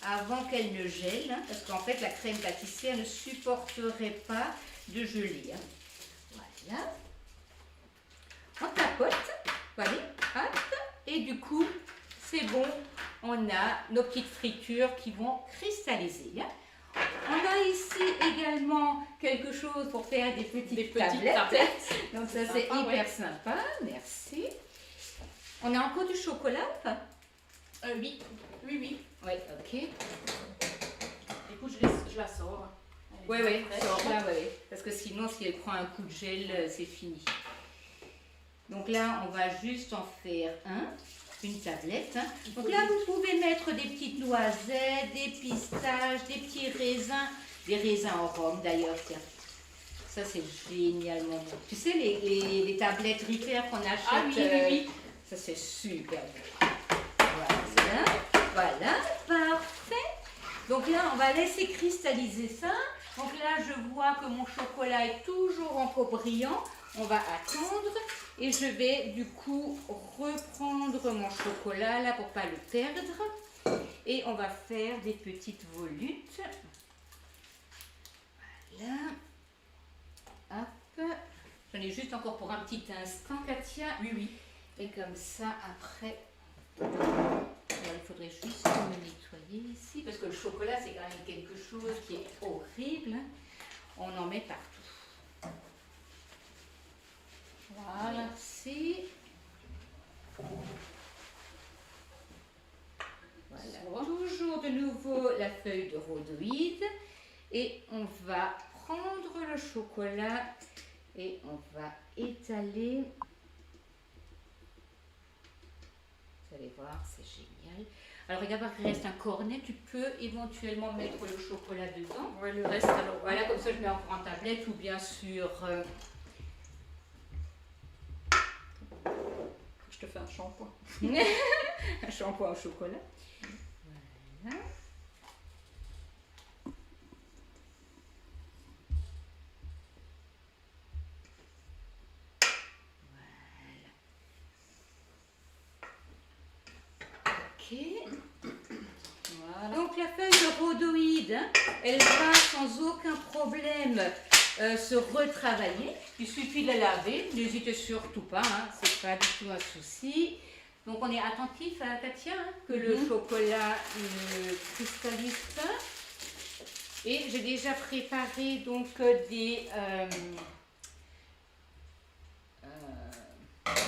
avant qu'elle ne gèle. Hein, parce qu'en fait, la crème pâtissière ne supporterait pas de geler. Hein. Voilà. On tapote. Voilà. Hop. Et du coup, c'est bon. On a nos petites fritures qui vont cristalliser. On a ici également quelque chose pour faire des petites tablettes. Donc ça c'est hyper sympa, merci. On a encore du chocolat ou pas? Oui. Oui, ok. Écoute, je la sors. Oui, sors-la, oui. Parce que sinon, si elle prend un coup de gel, c'est fini. Donc là, on va juste en faire une tablette. Hein. Donc là, vous pouvez mettre des petites noisettes, des pistaches, des petits raisins, des raisins au rhum d'ailleurs, tiens. Ça, c'est génialement bon. Tu sais, les tablettes Ritter qu'on achète, ah, oui. Ça, c'est super bon. Voilà, parfait. Donc là, on va laisser cristalliser ça. Donc là, je vois que mon chocolat est toujours encore brillant. On va attendre. Et je vais du coup reprendre mon chocolat là pour pas le perdre. Et on va faire des petites volutes. Voilà. Hop. J'en ai juste encore pour un petit instant, Katia. Oui. Et comme ça, après, alors, il faudrait juste me nettoyer ici. Parce que le chocolat, c'est quand même quelque chose qui est horrible. On en met partout. Voilà, merci. Voilà, toujours de nouveau la feuille de rhodoïde. Et on va prendre le chocolat et on va étaler. Vous allez voir, c'est génial. Alors, regarde, il reste un cornet. Tu peux éventuellement mettre le chocolat dedans. Ouais, le reste alors. Voilà, comme ça, je mets encore en tablette ou bien sur... Je te fais un shampoing. un shampoing au chocolat. Voilà. Ok. Voilà. Donc la feuille de rhodoïde, hein, elle va sans aucun problème se retravailler. Il suffit de la laver, n'hésitez surtout pas, hein, c'est pas du tout un souci. Donc on est attentif à Katia, hein, que le chocolat ne cristallise pas. Et j'ai déjà préparé donc des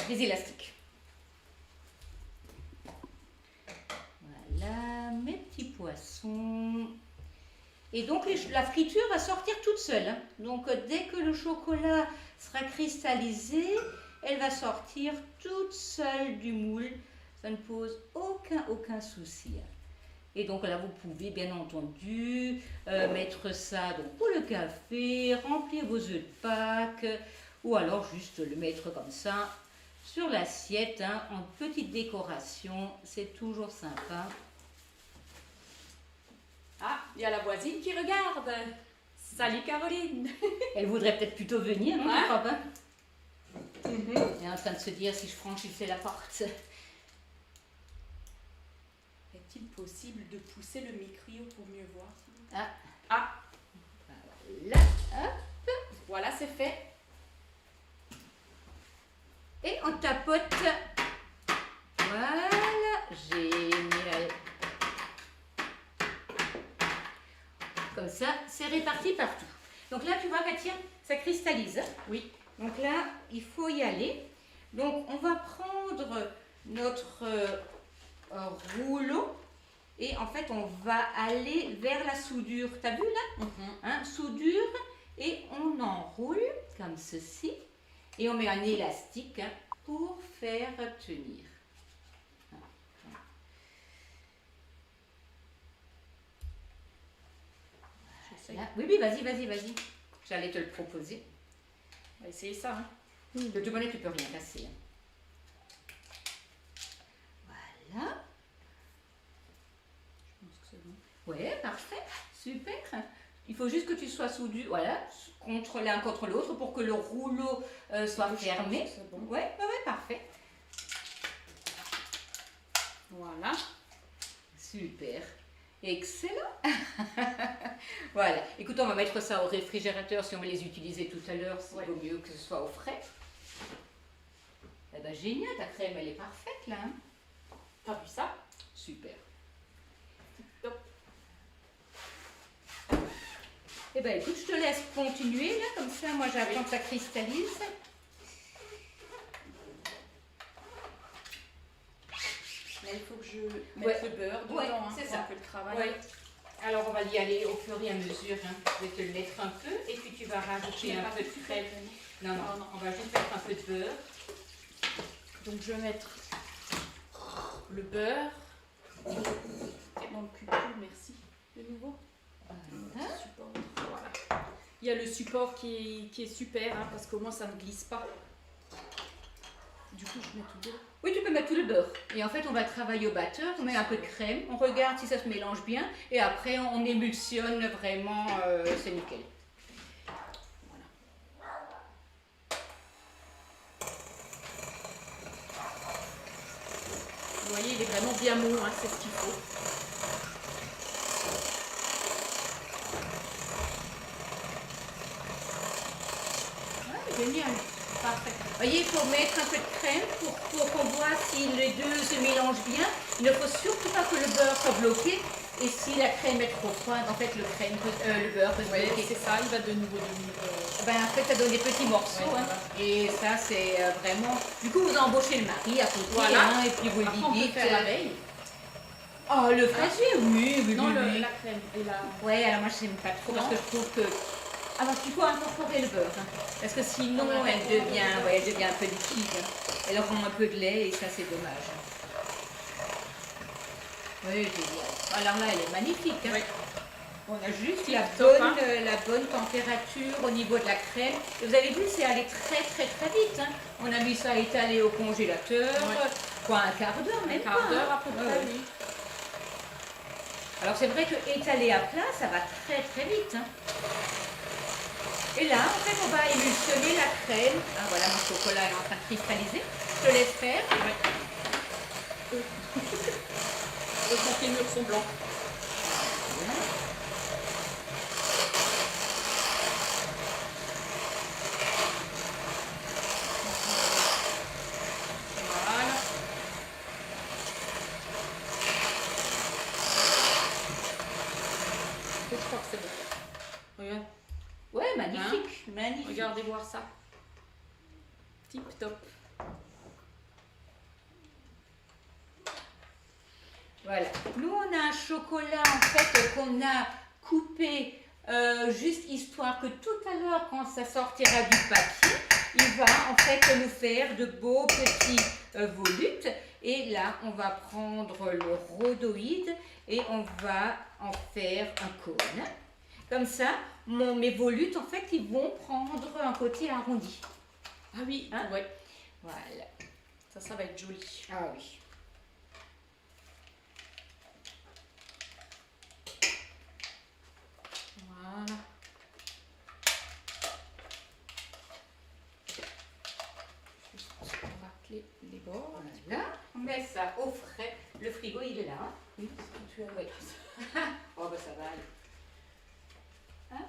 élastiques. Voilà, mes petits poissons. Et donc la friture va sortir toute seule. Hein. Donc dès que le chocolat sera cristallisé, elle va sortir toute seule du moule. Ça ne pose aucun souci. Hein. Et donc là, vous pouvez bien entendu mettre ça donc, pour le café, remplir vos œufs de Pâques, ou alors juste le mettre comme ça sur l'assiette, hein, en petite décoration. C'est toujours sympa. Ah, il y a la voisine qui regarde. Salut Caroline. Elle voudrait peut-être plutôt venir, non? Ouais. Tu crois pas? Elle est en train de se dire si je franchissais la porte. Est-il possible de pousser le micro pour mieux voir? Ah. Ah. Voilà, hop. Voilà, c'est fait. Et on tapote. Voilà, génial. Comme ça, c'est réparti partout. Donc là, tu vois, Katia, ça cristallise. Oui. Donc là, il faut y aller. Donc, on va prendre notre rouleau et en fait, on va aller vers la soudure. T'as vu là? Hein, soudure, et on enroule comme ceci et on met un élastique pour faire tenir. Là. Oui, oui, vas-y. J'allais te le proposer. On va essayer ça. Hein. De toute manière, tu peux rien casser. Voilà. Je pense que c'est bon. Ouais, parfait, super. Il faut juste que tu sois soudé, voilà, contre l'un contre l'autre pour que le rouleau soit fermé. C'est bon. Ouais, parfait. Voilà. Super. Excellent. Voilà. Écoute, on va mettre ça au réfrigérateur si on va les utiliser tout à l'heure. Il vaut mieux que ce soit au frais. Eh ben, génial, ta crème, elle est parfaite là. Hein. T'as vu ça? Super. Top. Eh ben, écoute, je te laisse continuer là, comme ça, moi j'attends que ça cristallise. Là, il faut que je mette le beurre dedans, c'est pour ça. un peu le travail. Ouais. Alors on va y aller au fur et à mesure. Hein. Je vais te le mettre un peu et puis tu vas rajouter un peu de crème. Non, on va juste mettre un peu de beurre. Donc je vais mettre le beurre dans le cucul, merci de nouveau. Voilà. Support. Voilà. Il y a le support qui est super hein, parce qu'au moins ça ne glisse pas. Du coup je mets tout dedans. Oui, tu peux mettre tout le beurre. Et en fait, on va travailler au batteur, on met un peu de crème, on regarde si ça se mélange bien et après on émulsionne vraiment, c'est nickel. Voilà. Vous voyez, il est vraiment bien mou, hein, c'est ce qu'il faut. Ouais, génial. Parfait. Vous voyez, il faut mettre un peu de crème pour qu'on voit si les deux se mélangent bien. Il ne faut surtout pas que le beurre soit bloqué. Et si la crème est trop froide, en fait, le beurre peut se bloquer. C'est ça, il va de nouveau devenir... Ben, en fait, ça donne des petits morceaux. Ouais, hein. voilà. Et ça, c'est vraiment... Du coup, vous embauchez le mari à côté. Voilà. Hein, et puis vous Après, lui on peut dites... faire la veille. Oh, le fraisier, oui. Non, la crème. Et la... Ouais, alors moi, je n'aime pas trop parce que je trouve que... Alors, il faut incorporer le beurre. Hein, parce que sinon, elle devient un peu liquide. Elle rend un peu de lait et ça, c'est dommage. Oui, génial. Alors là, elle est magnifique. Hein. Oui. On a juste la Top, hein. bonne température au niveau de la crème. Et vous avez vu, c'est allé très vite. Hein. On a mis ça étalé au congélateur, quoi, un quart d'heure, même pas. Un quart d'heure hein. à peu près, oui. Alors c'est vrai que étalé à plat, ça va très vite. Hein. Et là, en fait, on va émulsionner la crème. Ah, voilà, mon chocolat est en train de cristalliser. Je te laisse faire. Heureusement que les murs sont blancs. Voilà. Voilà. Je crois que c'est bon. Regarde. Ouais, magnifique. Magnifique. Regardez voir ça. Tip top. Voilà. Nous, on a un chocolat en fait qu'on a coupé juste histoire que tout à l'heure, quand ça sortira du papier, il va en fait nous faire de beaux petits volutes. Et là, on va prendre le rhodoïde et on va en faire un cône. Comme ça, mes volutes, en fait, ils vont prendre un côté arrondi. Ah oui, Hein? ouais. Voilà. Ça va être joli. Ah oui. Voilà. Juste racler les bords. Voilà. On met ça au frais. Le frigo, il est là. Hein? Oui, tu as... Oui. Oh, bah ça va aller. Hein?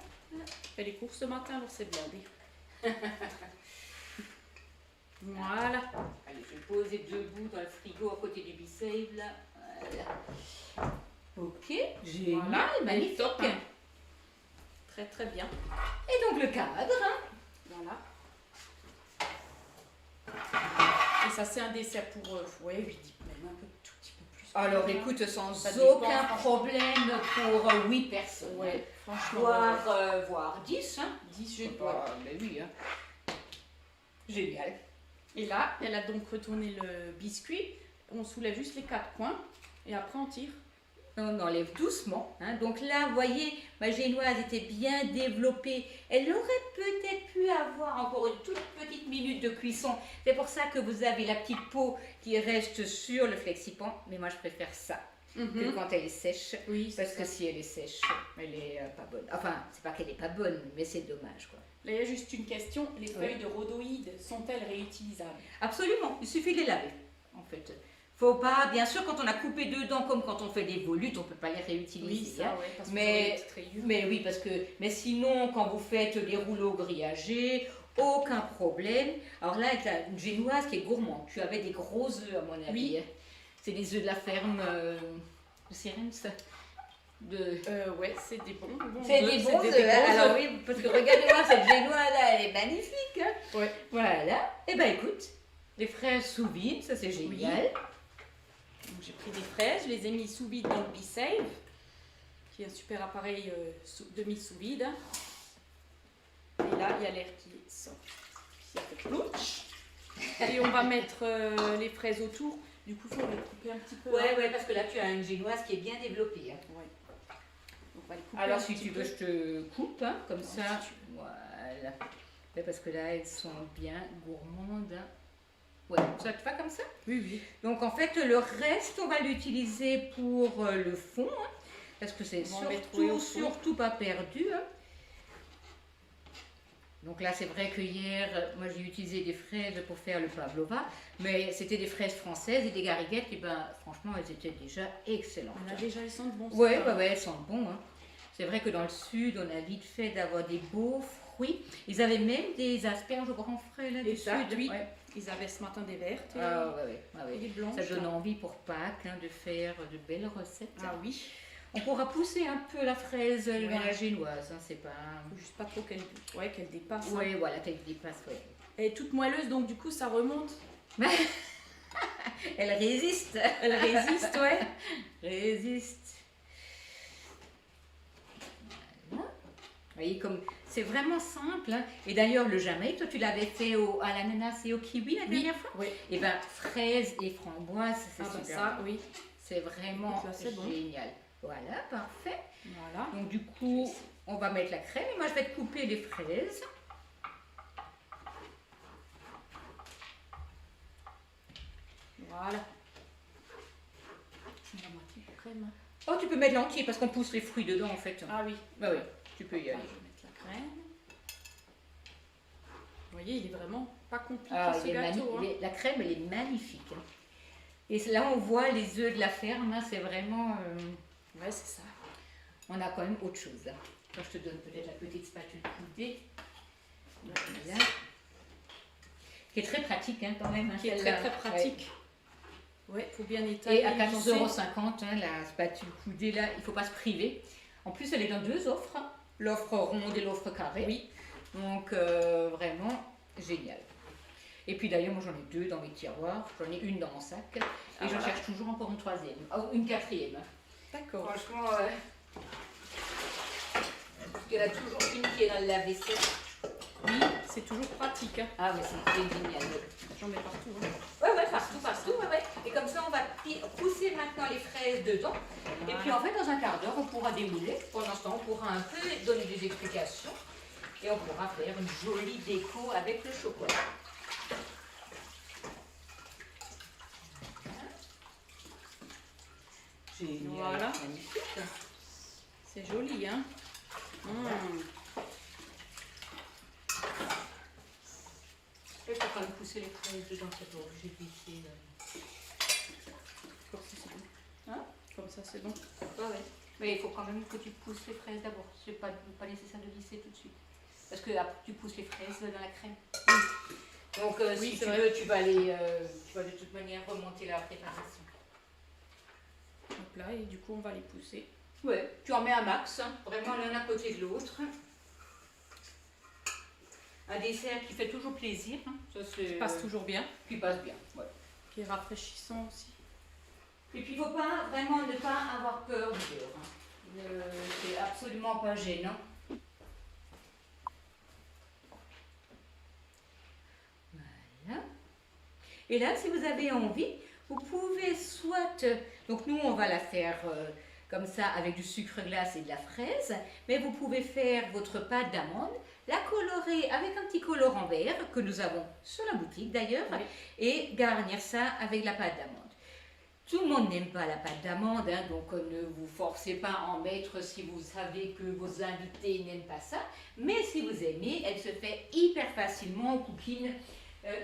Fait les courses ce matin, alors c'est blindé. Voilà. Allez, je vais poser debout dans le frigo à côté du Be-Save là. Voilà. Ok, génial, Voilà, magnifique. top, hein. Très très bien. Et donc le cadre. Hein. Voilà. Et ça c'est un dessert pour, ouais, 8, même un peu, tout petit peu plus. Alors écoute, sans Ça aucun dépend, problème pour 8 personnes. Ouais, franchement. Voire 10. Hein. 10, je Ah, mais oui. Hein. Génial. Et là, elle a donc retourné le biscuit. On soulève juste les 4 coins et après on tire. On enlève doucement. Hein. Donc là, vous voyez, ma génoise était bien développée. Elle aurait peut-être pu avoir encore une toute petite minute de cuisson. C'est pour ça que vous avez la petite peau qui reste sur le flexipan. Mais moi, je préfère ça que quand elle est sèche. Oui, Parce que si elle est sèche, elle est pas bonne. Enfin, c'est pas qu'elle est pas bonne, mais c'est dommage, quoi. Là, il y a juste une question. Les feuilles de rhodoïde sont-elles réutilisables? Absolument, il suffit de les laver, en fait. Faut pas, bien sûr, quand on a coupé dedans, comme quand on fait des volutes, on peut pas les réutiliser. Oui, ça, hein. ouais, parce que Mais- vous avez des petites rayures. Mais oui, parce que, mais sinon, quand vous faites des rouleaux grillagés, aucun problème. Alors là, avec une génoise qui est gourmande, tu avais des gros œufs, à mon avis. Oui. hein. C'est des œufs de la ferme de Sirens. Ouais, c'est des bons. C'est des bons œufs. hein. Alors oui, parce que regardez-moi, cette génoise-là, elle est magnifique. hein. Ouais. Voilà. Et ben écoute, les fraises sous vide, ça c'est génial. Donc, j'ai pris des fraises, je les ai mis sous vide dans le Be-Save, qui est un super appareil de mise sous vide. Et là, il y a l'air qui sort, qui a fait plouch. Et on va mettre les fraises autour. Du coup, il faut les couper un petit peu. Ouais, ouais, parce que là tu as une génoise qui est bien développée. hein. Ouais. Donc, on va les couper Alors un si petit tu veux, peu. je te coupe, hein, comme Ouais, ça. si tu Voilà. Ouais, parce que là, elles sont bien gourmandes. hein. Ouais, ça te va comme ça? Oui, oui. Donc en fait, le reste, on va l'utiliser pour le fond, hein, parce que c'est On va en mettre, oui, au fond. surtout pas perdu. hein. Donc là, c'est vrai que hier, moi j'ai utilisé des fraises pour faire le pavlova, mais c'était des fraises françaises et des gariguettes, et ben franchement, elles étaient déjà excellentes. On a déjà, elles sentent bon. Ouais, ouais, ouais, elles sentent bon. hein. C'est vrai que dans le sud, on a vite fait d'avoir des beaux fruits. Ils avaient même des asperges au grand frais là du Exact, sud. oui. Ouais. Ils avaient ce matin des vertes et, Ah ouais, ouais, ah ouais. et des blanches. Ça donne là. envie pour Pâques hein, de faire de belles recettes. Ah oui. On pourra pousser un peu la fraise dans Ouais. la génoise, hein, c'est pas... Faut juste pas trop qu'elle dépasse. hein. Ouais, voilà, qu'elle dépasse, ouais. Elle est toute moelleuse, donc du coup, ça remonte. Elle résiste. Elle résiste, ouais. Résiste. Voilà. Vous voyez, comme c'est vraiment simple. hein. Et d'ailleurs, le Jamaïque, toi, tu l'avais fait à l'ananas et au kiwi la dernière fois. Oui. Et ben, fraises et framboises, c'est Ah bah super. ça, oui. C'est vraiment Donc là, c'est bon. génial. Voilà, parfait. Voilà. Donc du coup, on va mettre la crème et moi je vais te couper les fraises. Voilà. Je mets la moitié de crème. Oh, tu peux mettre l'entier parce qu'on pousse les fruits dedans en fait. Ah oui. Bah oui, tu peux y Ah, aller. je vais mettre la crème. Vous voyez, il est vraiment pas compliqué Ah, ce gâteau. hein. la crème, elle est magnifique. hein. Et là, on voit les œufs de la ferme, hein, c'est vraiment... Ouais, c'est ça. on a quand même autre chose. hein. Quand je te donne peut-être la petite spatule coudée. Voilà. Qui est très pratique hein, quand même. hein, Qui est celle-là. très très pratique. Ouais, faut bien Ouais. étaler. Et à lisser. 14,50 €, hein, la spatule coudée, là, il ne faut pas se priver. En plus, elle est dans 2 offres. hein. L'offre ronde et l'offre carrée. Oui. Donc, vraiment génial. Et puis d'ailleurs, moi j'en ai 2 dans mes tiroirs. J'en ai une dans mon sac. Et Ah, j'en voilà. cherche toujours encore une troisième. Oh, une quatrième. D'accord. Franchement, parce qu'il y en a toujours une qui est dans le lave-vaisselle. Oui, c'est toujours pratique. hein. Ah, mais c'est génial. J'en mets partout. hein. Ouais, ouais, partout, partout, ouais, ouais. Et comme ça, on va pousser maintenant les fraises dedans. Et puis en fait, dans un quart d'heure, on pourra démouler. Pendant ce temps, on pourra un peu donner des explications. Et on pourra faire une jolie déco avec le chocolat. Génial. Voilà. Magnifique. C'est joli, hein. Je suis en train de pousser les fraises dedans, c'est bon. J'ai glissé. Comme ça, c'est bon. Hein? Comme ça, c'est bon. Ouais, ouais. Mais il faut quand même que tu pousses les fraises d'abord. C'est pas nécessaire de lisser tout de suite. Parce que après, tu pousses les fraises dans la crème. Donc Oui, si c'est tu vrai. veux, tu vas de toute manière remonter la préparation. Donc là, et du coup, on va les pousser. Ouais, tu en mets un max, hein, vraiment l'un à côté de l'autre. Un dessert qui fait toujours plaisir. Hein. Ça, Qui passe toujours bien. Qui passe bien, ouais. Qui est rafraîchissant aussi. Et puis il ne faut pas vraiment ne pas avoir peur du beurre. Hein. C'est absolument pas gênant. Voilà. Et là, si vous avez envie, vous pouvez soit... Donc nous, on va la faire comme ça avec du sucre glace et de la fraise. Mais vous pouvez faire votre pâte d'amande, la colorer avec un petit colorant vert que nous avons sur la boutique d'ailleurs. Oui. Et garnir ça avec la pâte d'amande. Tout le monde n'aime pas la pâte d'amande, hein, donc ne vous forcez pas à en mettre si vous savez que vos invités n'aiment pas ça. Mais si vous aimez, elle se fait hyper facilement aux cookies.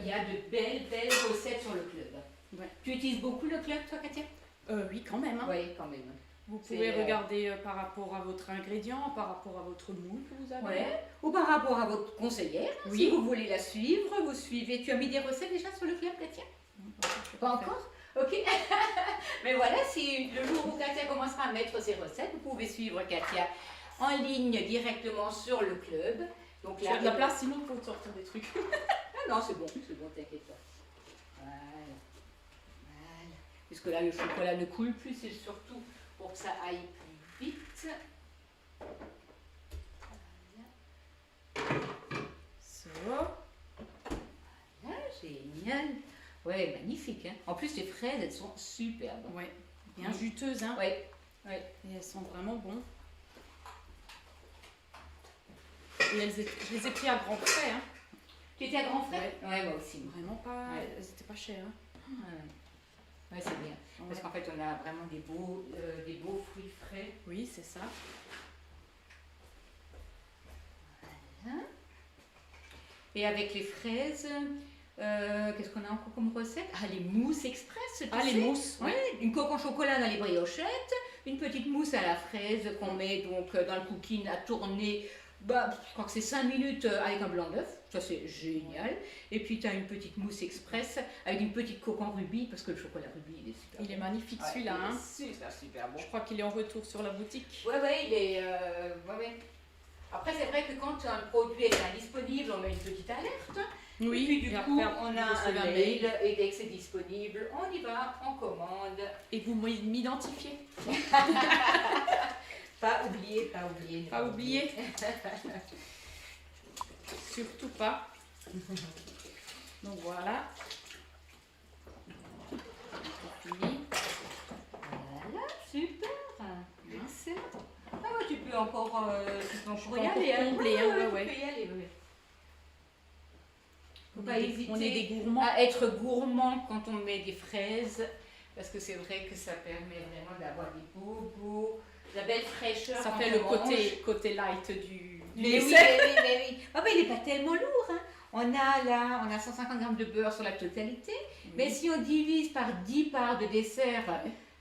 Il y a de belles recettes sur le club. Ouais. Tu utilises beaucoup le club, toi, Katia? Oui, quand même. Hein. Oui, quand même. Vous pouvez regarder par rapport à votre ingrédient, par rapport à votre moule que vous avez. Ouais. Ou par rapport à votre conseillère. Oui. Si vous voulez la suivre, vous suivez. Tu as mis des recettes déjà sur le club, Katia? Pas encore? Ok. Mais voilà, si le jour où Katia commencera à mettre ses recettes, vous pouvez suivre Katia en ligne directement sur le club. Donc Il y a de la place, sinon pour sortir des trucs. Ah non, c'est bon, t'inquiète pas. Voilà. Voilà. Puisque là, le chocolat ne coule plus, c'est surtout pour que ça aille plus vite. Voilà. Ça. Voilà, génial. Ouais, magnifique. Hein. En plus, les fraises, elles sont superbes. Ouais, bien juteuses. Hein. Ouais. Et elles sont vraiment bonnes. Et je les ai pris à grands frais. Hein. Tu étais à grands frais? Ouais, moi aussi. Vraiment pas. Ouais. Elles étaient pas chères. Hein. Ouais, c'est bien. Parce qu'en fait, on a vraiment des beaux fruits frais. Oui, c'est ça. Voilà. Et avec les fraises, qu'est-ce qu'on a encore comme recette? Ah, les mousses express. Les mousses. Ouais, une coque en chocolat dans les briochettes, une petite mousse à la fraise qu'on met donc dans le cooking à tourner. Bah, je crois que c'est 5 minutes avec un blanc d'œuf, ça c'est génial. Et puis tu as une petite mousse express avec une petite coque en rubis, parce que le chocolat rubis il est super Il bon. est magnifique celui-là. Il Hein. est super bon. Je crois qu'il est en retour sur la boutique. Ouais, il est. Ouais. Après, c'est vrai que quand un produit est indisponible, on met une petite alerte. Oui, Et puis du et coup, après, on vous a un recevez mail et dès que c'est disponible, on y va, on commande. Et vous m'identifiez. Pas oublier. Pas oublier. Surtout pas. Donc voilà. C'est fini. Voilà, super. Excellent. Ah ouais, tu peux encore y encore aller. combler, hein, ouais. Tu peux y aller, ouais. Faut On pas est hésiter des gourmands. à être gourmand quand on met des fraises, parce que c'est vrai que ça permet vraiment d'avoir des beaux, de la belle fraîcheur. Ça quand fait on le mange. côté light du Mais oui, dessert. mais oui. Ah, mais il n'est pas tellement lourd. Hein. On a 150 grammes de beurre sur la totalité, mais si on divise par 10 parts de dessert,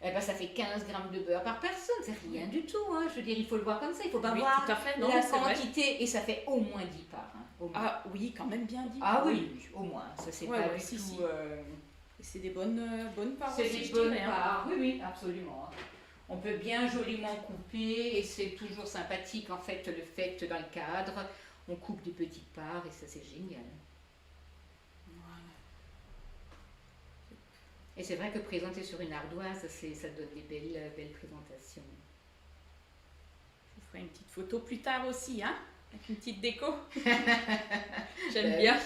eh ben, ça fait 15 grammes de beurre par personne. C'est rien du tout. Hein. Je veux dire, il faut le voir comme ça. Il ne faut pas Oui, voir tout à fait. Non, la c'est vrai. quantité, et ça fait au moins 10 parts. Hein, au moins. Ah oui, quand même bien dit. Ah oui, au moins. Ça, c'est Ouais, pas ouais, du si, tout. si. Et c'est des bonnes parts C'est aussi, des je bonnes dirais, hein. parts. Oui, absolument. On peut bien joliment couper et c'est toujours sympathique en fait le fait dans le cadre. On coupe des petites parts et ça c'est génial. Voilà. Et c'est vrai que présenter sur une ardoise, ça donne des belles présentations. Je vous ferai une petite photo plus tard aussi, hein, avec une petite déco. J'aime Ben bien. oui.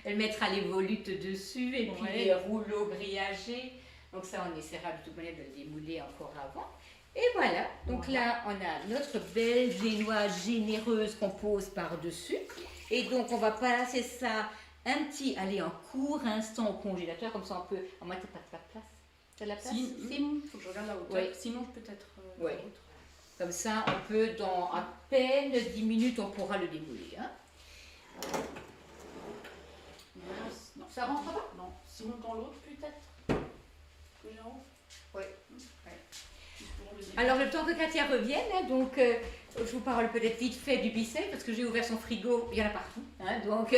Elle mettra les volutes dessus et puis Ouais. les rouleaux grillagés. Donc ça, on essaiera de toute manière de les démouler encore avant. Et voilà, donc Voilà. là, on a notre belle génoise généreuse qu'on pose par-dessus. Et donc, on va passer ça un court instant au congélateur, comme ça on peut... À moi, t'as pas de place? T'as de la place? Si. Faut que je regarde la hauteur. Ouais. Sinon, peut-être Ouais. l'autre. Comme ça, on peut, dans à peine 10 minutes, on pourra le démouler. Hein. Non, Ça rentre pas? non. Sinon, dans l'autre, peut-être. Que j'ai en haut. Ouais. Juste pour le Alors, le temps que Katia revienne, hein, donc je vous parle peut-être vite fait du Bicef, parce que j'ai ouvert son frigo, il y en a partout. Hein, donc,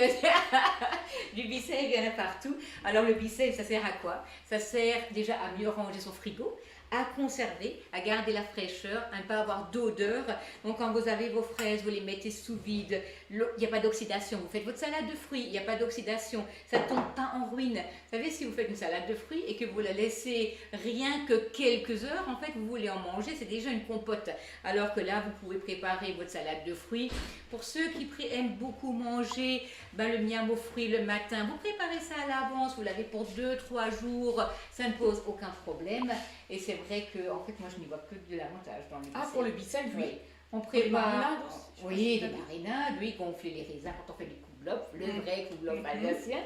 du Bicef, il y en a partout. Alors, le Bicef, ça sert à quoi? Ça sert déjà à mieux ranger son frigo, à conserver, à garder la fraîcheur, à ne pas avoir d'odeur. Donc quand vous avez vos fraises, vous les mettez sous vide, il n'y a pas d'oxydation. Vous faites votre salade de fruits, il n'y a pas d'oxydation, ça ne tombe pas en ruine. Vous savez, si vous faites une salade de fruits et que vous la laissez rien que quelques heures, en fait, vous voulez en manger, c'est déjà une compote. Alors que là, vous pouvez préparer votre salade de fruits. Pour ceux qui aiment beaucoup manger le miam aux fruits le matin, vous préparez ça à l'avance, vous l'avez pour 2-3 jours, ça ne pose aucun problème. Et c'est vrai que, en fait, moi, je n'y vois que de l'avantage dans le Bicef. Ah, pour le Bicef, oui. On Pour les marinades prépare, aussi. oui, les marinades, oui, gonfler les raisins quand on fait du kouglof, le vrai kouglof alsacien.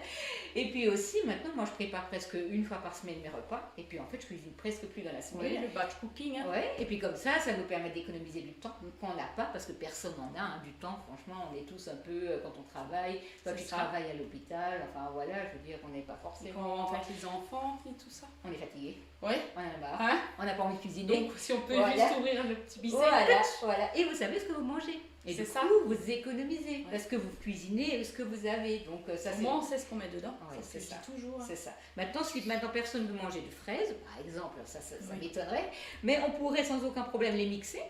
Et puis aussi, maintenant, moi, je prépare presque une fois par semaine mes repas. Et puis, en fait, je cuisine presque plus dans la semaine. Oui, le batch cooking. Hein. Ouais, et puis comme ça nous permet d'économiser du temps qu'on n'a pas, parce que personne n'en a, hein, du temps, franchement, on est tous un peu, quand on travaille, toi tu travailles à l'hôpital, enfin voilà, je veux dire, on n'est pas Quand on forcément... rentre avec les enfants et tout ça. On est fatigué, Oui. on en a marre, Hein? on n'a pas envie de cuisiner. Donc, si on peut Voilà. juste ouvrir le petit Bicef. Voilà, et vous savez ce que vous mangez. Et C'est du ça. coup, vous économisez, parce que vous cuisinez ce que vous avez, donc ça Au c'est... moins, on sait ce qu'on met dedans. Ouais, c'est c'est ce que ça. je dis toujours. Hein. C'est ça. Maintenant, si maintenant personne ne veut manger de fraises, par exemple, ça Oui. m'étonnerait, mais on pourrait sans aucun problème les mixer,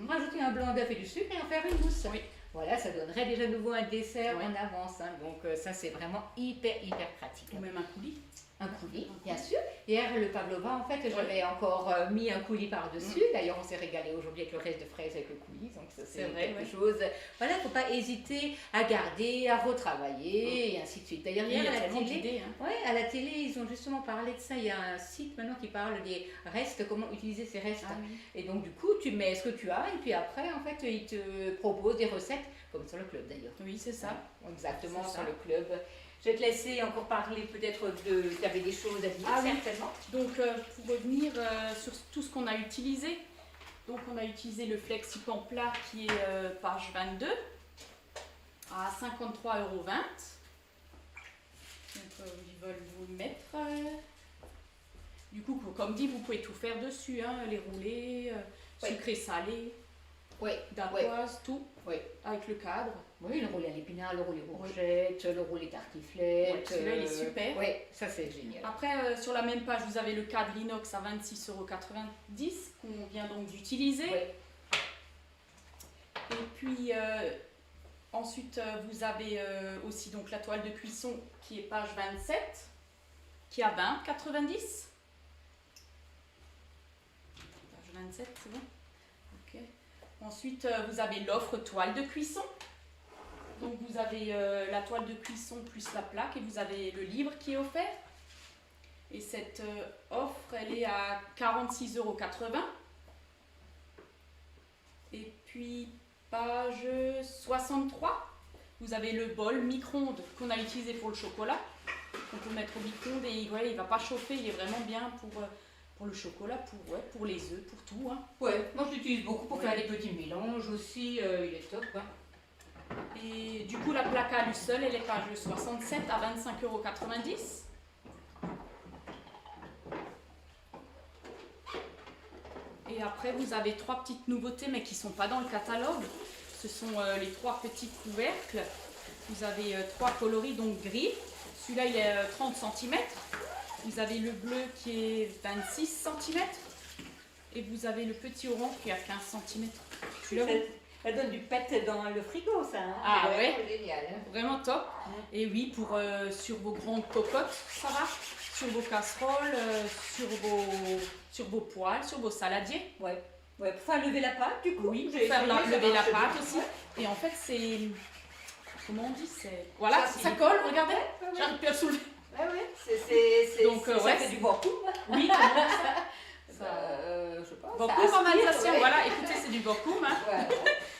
rajouter un blanc d'œuf et du sucre et en faire une mousse. Oui. Voilà, ça donnerait déjà de nouveau un dessert Oui. en avance. Hein. Donc ça, c'est vraiment hyper pratique. Ou même un coulis. Un coulis, bien sûr. Hier, le pavlova, en fait, j'avais encore mis un coulis par-dessus. D'ailleurs, on s'est régalé aujourd'hui avec le reste de fraises avec le coulis. Donc ça, c'est vrai, quelque chose. Voilà, il ne faut pas hésiter à garder, à retravailler et ainsi de suite. D'ailleurs, Il y hier, a à la tellement télé, d'idées. Hein. ouais, à la télé, ils ont justement parlé de ça. Il y a un site maintenant qui parle des restes, comment utiliser ces restes. Ah, oui. Et donc, du coup, tu mets ce que tu as et puis après, en fait, ils te proposent des recettes, comme sur le club d'ailleurs. Oui, c'est ça. Exactement, C'est sur ça. le club. Je vais te laisser encore parler peut-être de... Tu avais des choses à dire, Ah oui. certainement. Donc, pour revenir sur tout ce qu'on a utilisé, donc on a utilisé le Flexipan plat qui est page 22 à 53,20 €. Donc, ils veulent vous le mettre. Du coup, comme dit, vous pouvez tout faire dessus, hein, les roulés, Oui. sucré salé, Oui, datoise, tout, oui. avec le cadre. Oui, le roulé à l'épinard, le roulé courgette, le roulé tartiflette. Ouais, celui-là, il est super. Oui, ça c'est génial. Après, sur la même page, vous avez le cadre inox à 26,90 € qu'on vient donc d'utiliser. Oui. Et puis, ensuite, vous avez aussi donc la toile de cuisson qui est page 27, qui est à 20,90 €. Page 27, c'est bon? Ok. Ensuite, vous avez l'offre toile de cuisson. Donc, vous avez la toile de cuisson plus la plaque et vous avez le livre qui est offert. Et cette offre, elle est à 46,80 €. Et puis, page 63, vous avez le bol micro-ondes qu'on a utilisé pour le chocolat. On peut le mettre au micro-ondes et ouais, il ne va pas chauffer, il est vraiment bien pour le chocolat, pour les œufs, pour tout. Hein. Ouais, moi je l'utilise beaucoup pour Ouais. faire des petits mélanges aussi, il est top. Hein. Et du coup, la plaque à lui seule, elle est page 67 à 25,90 €. Et après, vous avez 3 petites nouveautés, mais qui ne sont pas dans le catalogue. Ce sont les 3 petits couvercles. Vous avez 3 coloris, donc gris. Celui-là, il est 30 cm. Vous avez le bleu qui est 26 cm. Et vous avez le petit orange qui est à 15 cm. Celui-là, Ça donne du pet dans le frigo, ça. Hein. Ah C'est ouais. vraiment génial. Hein. vraiment top. Et oui, sur vos grandes cocottes, ça va. Sur vos casseroles, sur vos poêles, sur vos saladiers. Ouais. Ouais, pour faire lever la pâte, du coup. Oui, pour J'ai faire essayé, ça lever la marche pâte bien. aussi. Et en fait, c'est... Comment on dit c'est... Voilà, Ça, ça c'est- colle, regardez. Ouais, ouais. J'arrive plus à le soulever. Ouais, Donc, ça ouais, fait du vacuum. Oui, comment ça Je sais pas. Vacuum ça en aspire, alsacien, ouais. voilà, écoutez, c'est du vacuum. Hein. Ouais.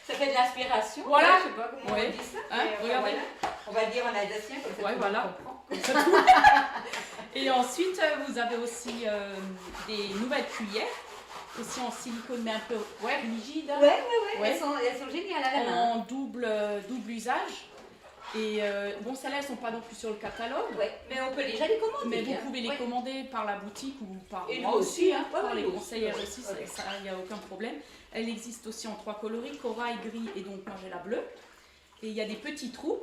Ça fait de l'aspiration. Voilà. Ouais, je sais pas comment Ouais. on dit ça. Hein, mais regardez. voilà. On va le dire en alsacien comme ça. Ouais, tout le voilà. monde comprend. Et ensuite, vous avez aussi des nouvelles cuillères, aussi en silicone, mais un peu rigide, hein, Ouais. Ouais. Elles sont géniales à la main. en double usage. Et bon, celles-là, elles ne sont pas non plus sur le catalogue. Ouais, mais on peut déjà les commander. Mais vous pouvez les commander par la boutique ou par et moi nous aussi, hein, par les nous conseillères aussi, aussi, il n'y a aucun problème. Elle existe aussi en 3 coloris, corail, gris et donc moi j'ai la bleue. Et il y a des petits trous.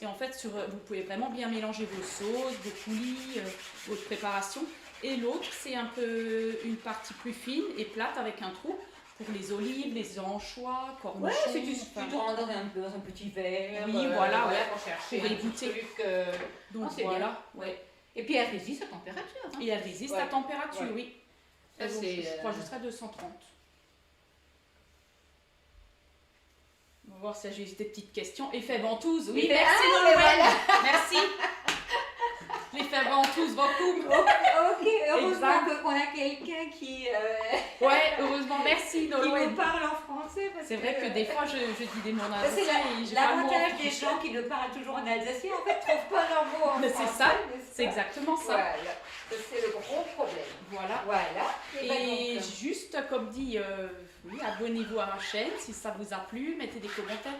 Et en fait, vous pouvez vraiment bien mélanger vos sauces, vos coulis, votre préparation. Et l'autre, c'est un peu une partie plus fine et plate avec un trou pour les olives, les anchois, cornichons. Ouais, c'est tu rentres dans un petit verre. Oui, voilà, pour chercher pour goûter. Donc voilà, ouais. Et puis elle résiste à température. Hein. Et elle résiste à température, oui. Ça, je crois jusqu'à 230. On va voir si j'ai des petites questions. Effet ventouse, oui, merci Nolwenn. Voilà. Merci. L'effet ventouse, beaucoup. Ok, heureusement qu'on a quelqu'un qui... Ouais, heureusement, merci Nolwenn. Qui nous parle en français. C'est vrai que des fois, je dis des mots en alsacien. C'est l'avantage des gens qui nous parlent toujours en alsacien, en fait, ne trouvent pas leurs mots en français. Mais c'est ça, c'est exactement ça. Voilà, c'est le gros problème. Voilà. Et juste, comme dit, oui, abonnez-vous à ma chaîne si ça vous a plu, mettez des commentaires.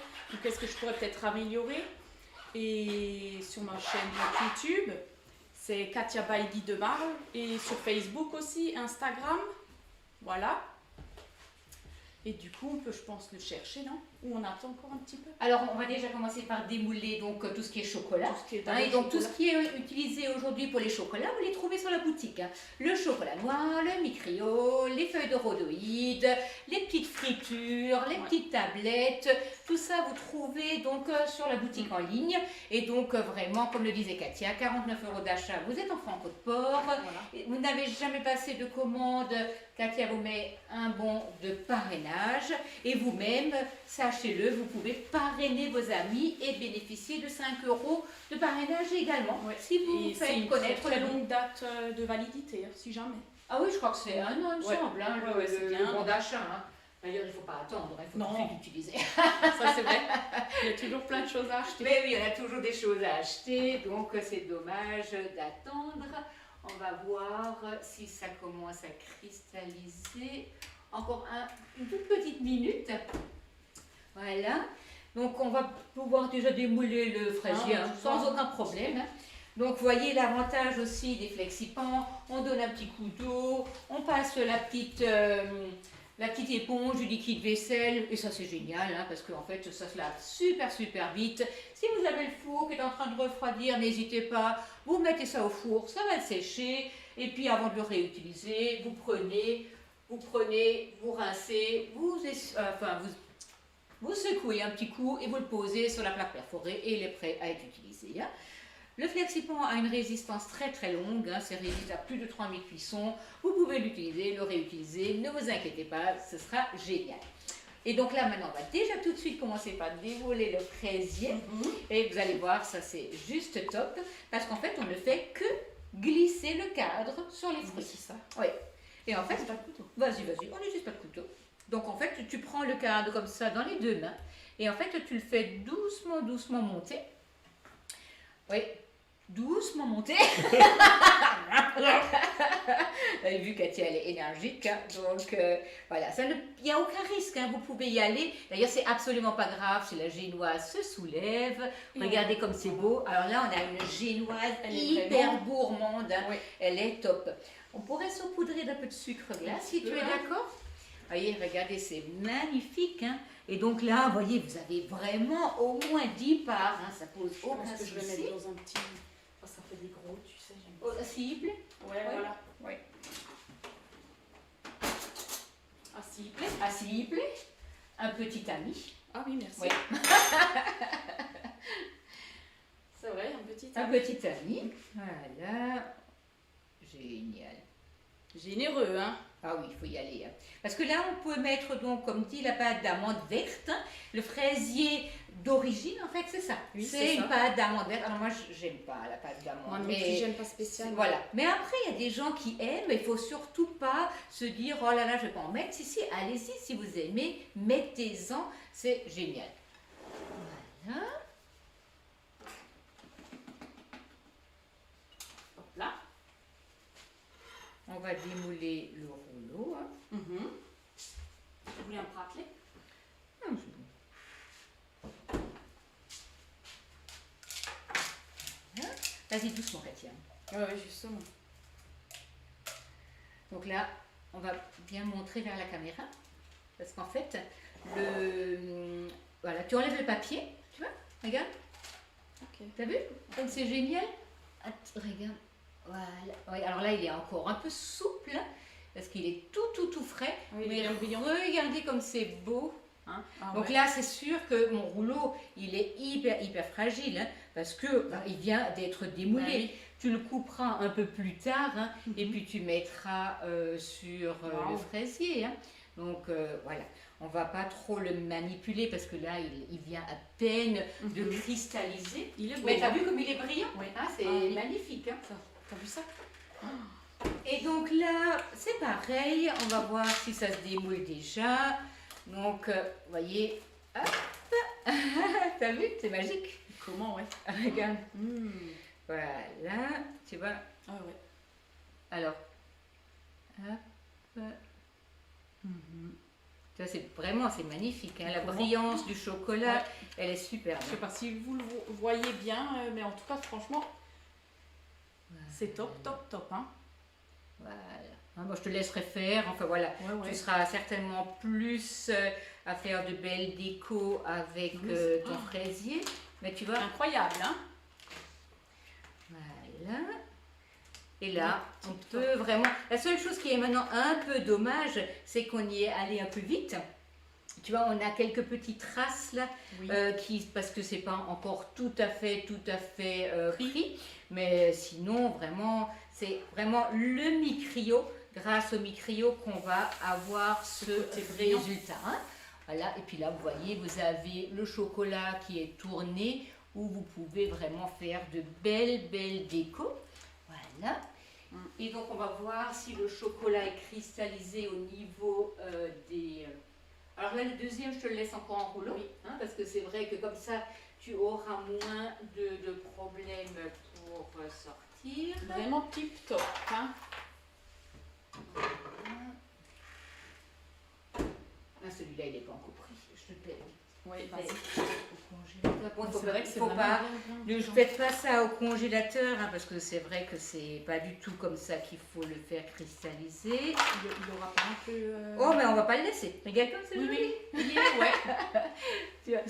Qu'est-ce que je pourrais peut-être améliorer. Et sur ma chaîne YouTube, c'est Katia Bailly de Marle. Et sur Facebook aussi, Instagram. Voilà. Et du coup, on peut, je pense, le chercher, non? Ou on attend encore un petit peu? Alors, on va déjà commencer par démouler donc, tout ce qui est chocolat. Et donc, tout ce qui est utilisé aujourd'hui pour les chocolats, vous les trouvez sur la boutique. Hein. Le chocolat noir, le micrio, les feuilles de rhodoïde, les petites fritures, les petites tablettes. Tout ça, vous trouvez donc sur la boutique en ligne. Et donc, vraiment, comme le disait Katia, 49 € d'achat, vous êtes en Franco de Port. Voilà. Vous n'avez jamais passé de commande. Katia vous met un bon de parrainage. Et vous-même, sachez-le, vous pouvez parrainer vos amis et bénéficier de 5 € de parrainage également. Ouais. Si vous faites connaître la longue date de validité, hein, si jamais. Ah oui, je crois que c'est un an, il me semble, hein, le bon d'achat. Hein. D'ailleurs, il ne faut pas attendre, il faut tout de suite l'utiliser. Ça, c'est vrai. Il y a toujours plein de choses à acheter. Mais oui, il y en a toujours des choses à acheter, donc c'est dommage d'attendre. On va voir si ça commence à cristalliser. Encore une toute petite minute. Voilà. Donc, on va pouvoir déjà démouler le fraisier sans aucun problème. Hein. Donc, vous voyez l'avantage aussi des flexipans. On donne un petit coup d'eau, on passe la petite éponge du liquide vaisselle. Et ça, c'est génial, hein, parce qu'en fait, ça se lave super vite. Si vous avez le four qui est en train de refroidir, n'hésitez pas. Vous mettez ça au four, ça va sécher. Et puis, avant de le réutiliser, vous prenez, vous rincez, vous secouez un petit coup et vous le posez sur la plaque perforée et il est prêt à être utilisé. Hein. Le flexipan a une résistance très longue, hein, c'est résiste à plus de 3000 cuissons. Vous pouvez l'utiliser, le réutiliser, ne vous inquiétez pas, ce sera génial. Et donc là maintenant, on va déjà tout de suite commencer par dévoiler le fraisier. Et vous allez voir, ça c'est juste top, parce qu'en fait on ne fait que glisser le cadre sur les fruits. C'est ça. Oui. Et en fait, pas de couteau. Vas-y, on n'utilise pas de couteau. Donc en fait, tu prends le cadre comme ça dans les deux mains et en fait, tu le fais doucement monter. Oui, doucement monter. Vous avez vu, Katia, elle est énergique. Hein, donc voilà, il n'y a aucun risque, hein, vous pouvez y aller. D'ailleurs, c'est absolument pas grave si la génoise se soulève. Regardez comme c'est beau. Alors là, on a une génoise hyper gourmande. Hein. Oui. Elle est top. On pourrait saupoudrer d'un peu de sucre glace si tu es d'accord. Voyez, regardez, c'est magnifique. Hein. Et donc là, vous voyez, vous avez vraiment au moins 10 parts. Hein, ça pose aucun souci. Je vais mettre dans un petit... Oh, ça fait des gros, tu sais. S'il plaît. Ouais, voilà. Oui. S'il plaît. Un petit ami. Ah oui, merci. Oui. C'est vrai, un petit ami. Un petit ami. Voilà. Génial. Généreux, hein? Ah oui, il faut y aller. Hein. Parce que là, on peut mettre, donc, comme dit, la pâte d'amande verte. Hein. Le fraisier d'origine, en fait, c'est ça. Oui, c'est une pâte d'amande verte. Alors moi, j'aime pas la pâte d'amande. Moi non plus, j'aime pas spécialement. Voilà. Mais après, il y a des gens qui aiment. Il faut surtout pas se dire, oh là là, je vais pas en mettre. Si, allez-y, si vous aimez, mettez-en. C'est génial. Voilà. Hop là. On va démouler le rouleau. Hein. Vous voulez un pratelet? Non, Vas-y doucement, Katia. Ouais, justement. Donc là, on va bien montrer vers la caméra. Parce qu'en fait, voilà, tu enlèves le papier, tu vois, regarde. Ok. T'as vu comme c'est génial. Regarde. Voilà. Oui, alors là, il est encore un peu souple, parce qu'il est tout frais. Oui, mais regardez comme c'est beau. Hein. Ah, Donc ouais. là, c'est sûr que mon rouleau, il est hyper fragile, hein, parce que il vient d'être démoulé. Bah oui. Tu le couperas un peu plus tard, hein, et puis tu mettras sur le fraisier. Hein. Donc voilà, on va pas trop le manipuler parce que là, il vient à peine de cristalliser. Il est beau. Mais t'as vu comme il est brillant? Oui. Hein, c'est oui. magnifique. Hein. T'as vu ça? Et donc là, c'est pareil, on va voir si ça se démoule déjà. Donc, vous voyez, hop, t'as vu, c'est magique. Comment, ouais. Regarde. Voilà, tu vois. Ah ouais. Alors, hop. Ça, c'est magnifique. Hein. La brillance du chocolat, elle est super. Je sais pas si vous le voyez bien, mais en tout cas, franchement, c'est top. Hein. Voilà. Hein, moi, je te laisserai faire. Enfin, voilà. Tu seras certainement plus à faire de belles décos avec ton fraisier. Mais tu vois. Incroyable, hein? Voilà. Et là, on peut vraiment... La seule chose qui est maintenant un peu dommage, c'est qu'on y est allé un peu vite. Tu vois, on a quelques petites traces là, parce que c'est pas encore tout à fait pris. Mais sinon, vraiment, c'est vraiment le mi-cryo, grâce au mi-cryo qu'on va avoir ce résultat. Hein. Voilà, et puis là, vous voyez, vous avez le chocolat qui est tourné, où vous pouvez vraiment faire de belles décos. Voilà. Et donc, on va voir si le chocolat est cristallisé au niveau des... Alors là, le deuxième, je te le laisse encore en rouleau, hein, parce que c'est vrai que comme ça, tu auras moins de problèmes pour sortir. Vraiment tip top. Hein. Ah, celui-là, il n'est pas encore pris. Je te paye. Oui, vas-y. Au congélateur. Bon, c'est vrai que c'est faut pas. bien. Je fais pas ça au congélateur, hein, parce que c'est vrai que c'est pas du tout comme ça qu'il faut le faire cristalliser. Il aura pas un peu. Oh, mais on va pas le laisser. Regarde comme c'est joli. Ouais. Tu vois.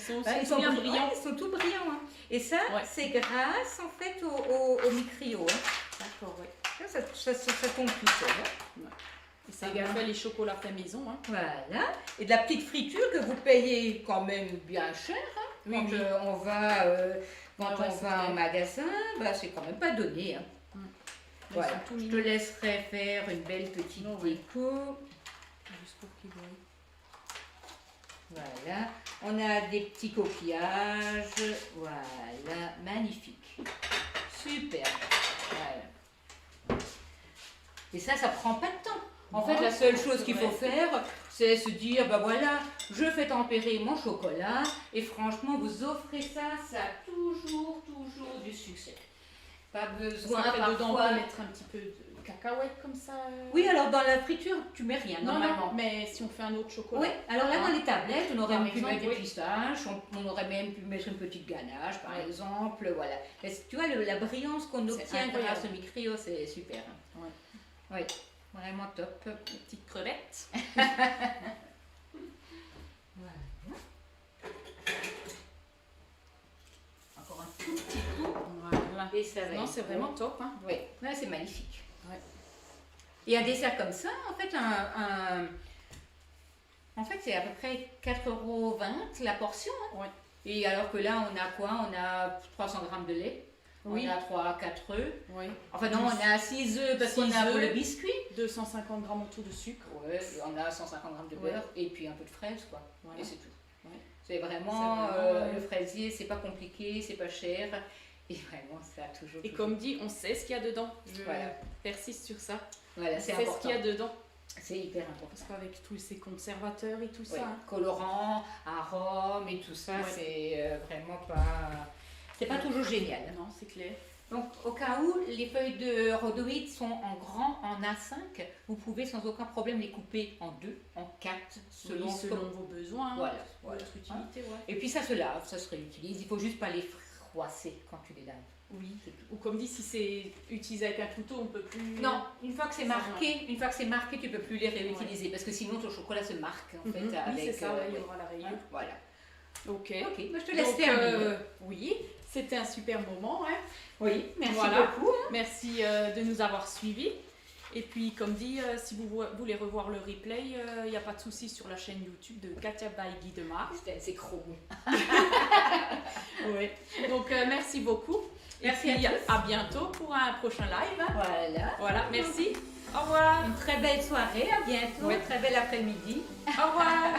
Ils sont bien brillants. Ils sont tout brillants. Hein. Et ça, c'est grâce en fait au micrio. Hein. D'accord, ouais. Ça tombe tout seul. Hein. Et ça fait les chocolats faits maison. Hein. Voilà. Et de la petite friture que vous payez quand même bien cher. Hein. Quand on va, en magasin, bah, c'est quand même pas donné. Hein. Voilà. Je te laisserai faire une belle petite déco. Juste pour qu'ils voient. Voilà. On a des petits coquillages. Voilà. Magnifique. Super. Voilà. Et ça prend pas de temps. En fait, la seule chose qu'il faut faire, c'est se dire, bah voilà, je fais tempérer mon chocolat et franchement, vous offrez ça a toujours du succès. Pas besoin dedans, on peut mettre un petit peu de cacahuètes comme ça. Oui, alors dans la friture, tu mets rien normalement. Non, mais si on fait un autre chocolat. Oui, alors là, dans les tablettes, on aurait pu mettre des pistaches, on aurait même pu mettre une petite ganache, par exemple, voilà. Et tu vois, la brillance qu'on obtient grâce au micrio, c'est super. Hein. Oui. Vraiment top. Les petites crevettes. Voilà. Encore un tout petit coup. Voilà. Et ça va. Non, c'est vraiment top. Hein. Oui, là c'est magnifique. Ouais. Et un dessert comme ça, en fait, en fait c'est à peu près 4,20 € la portion. Hein. Ouais. Et alors que là, on a quoi? On a 300 grammes de lait. Oui. On a 3 4 œufs. Oui. Enfin non, on a 6 œufs parce qu'on a pour le biscuit. 250 grammes autour de sucre. Ouais, on a 150 grammes de beurre et puis un peu de fraises, quoi. Voilà. Et c'est tout. Ouais. C'est vraiment, le fraisier, c'est pas compliqué, c'est pas cher. Et vraiment, ça a toujours. Et comme dit, on sait ce qu'il y a dedans. Je voilà. persiste sur ça. Voilà, c'est important. Ce qu'il y a dedans. C'est hyper important. Parce qu'avec tous ces conservateurs et tout ça. Hein. Colorants, arômes et tout ça, c'est vraiment pas. C'est pas toujours génial. Non, c'est clair. Donc, au cas où les feuilles de rhodoïde sont en grand, en A5, vous pouvez sans aucun problème les couper en 2, en 4, selon vos besoins, voilà, votre utilité. Ouais. Et puis ça se lave, ça se réutilise. Il ne faut juste pas les froisser quand tu les laves. Oui. Ou comme dit, si c'est utilisé avec un couteau, on peut plus. Non, une fois que c'est marqué, tu peux plus les réutiliser parce que sinon ton chocolat se marque en fait Oui, avec. c'est ça, il y aura la rayure. Voilà. Ok. Ok, moi je te laisse Donc, terminer. oui, c'était un super moment. Hein. Oui, merci Voilà. beaucoup. Merci de nous avoir suivis. Et puis, comme dit, si vous voulez revoir le replay, il n'y a pas de souci sur la chaîne YouTube de Katia by Guy de Mars. C'est trop bon. Oui. Donc, merci beaucoup. Merci et puis, à tous. à bientôt pour un prochain live. Voilà. Voilà, merci. Au revoir. Une très belle soirée, à bientôt, Ouais. très bel après-midi. Au revoir.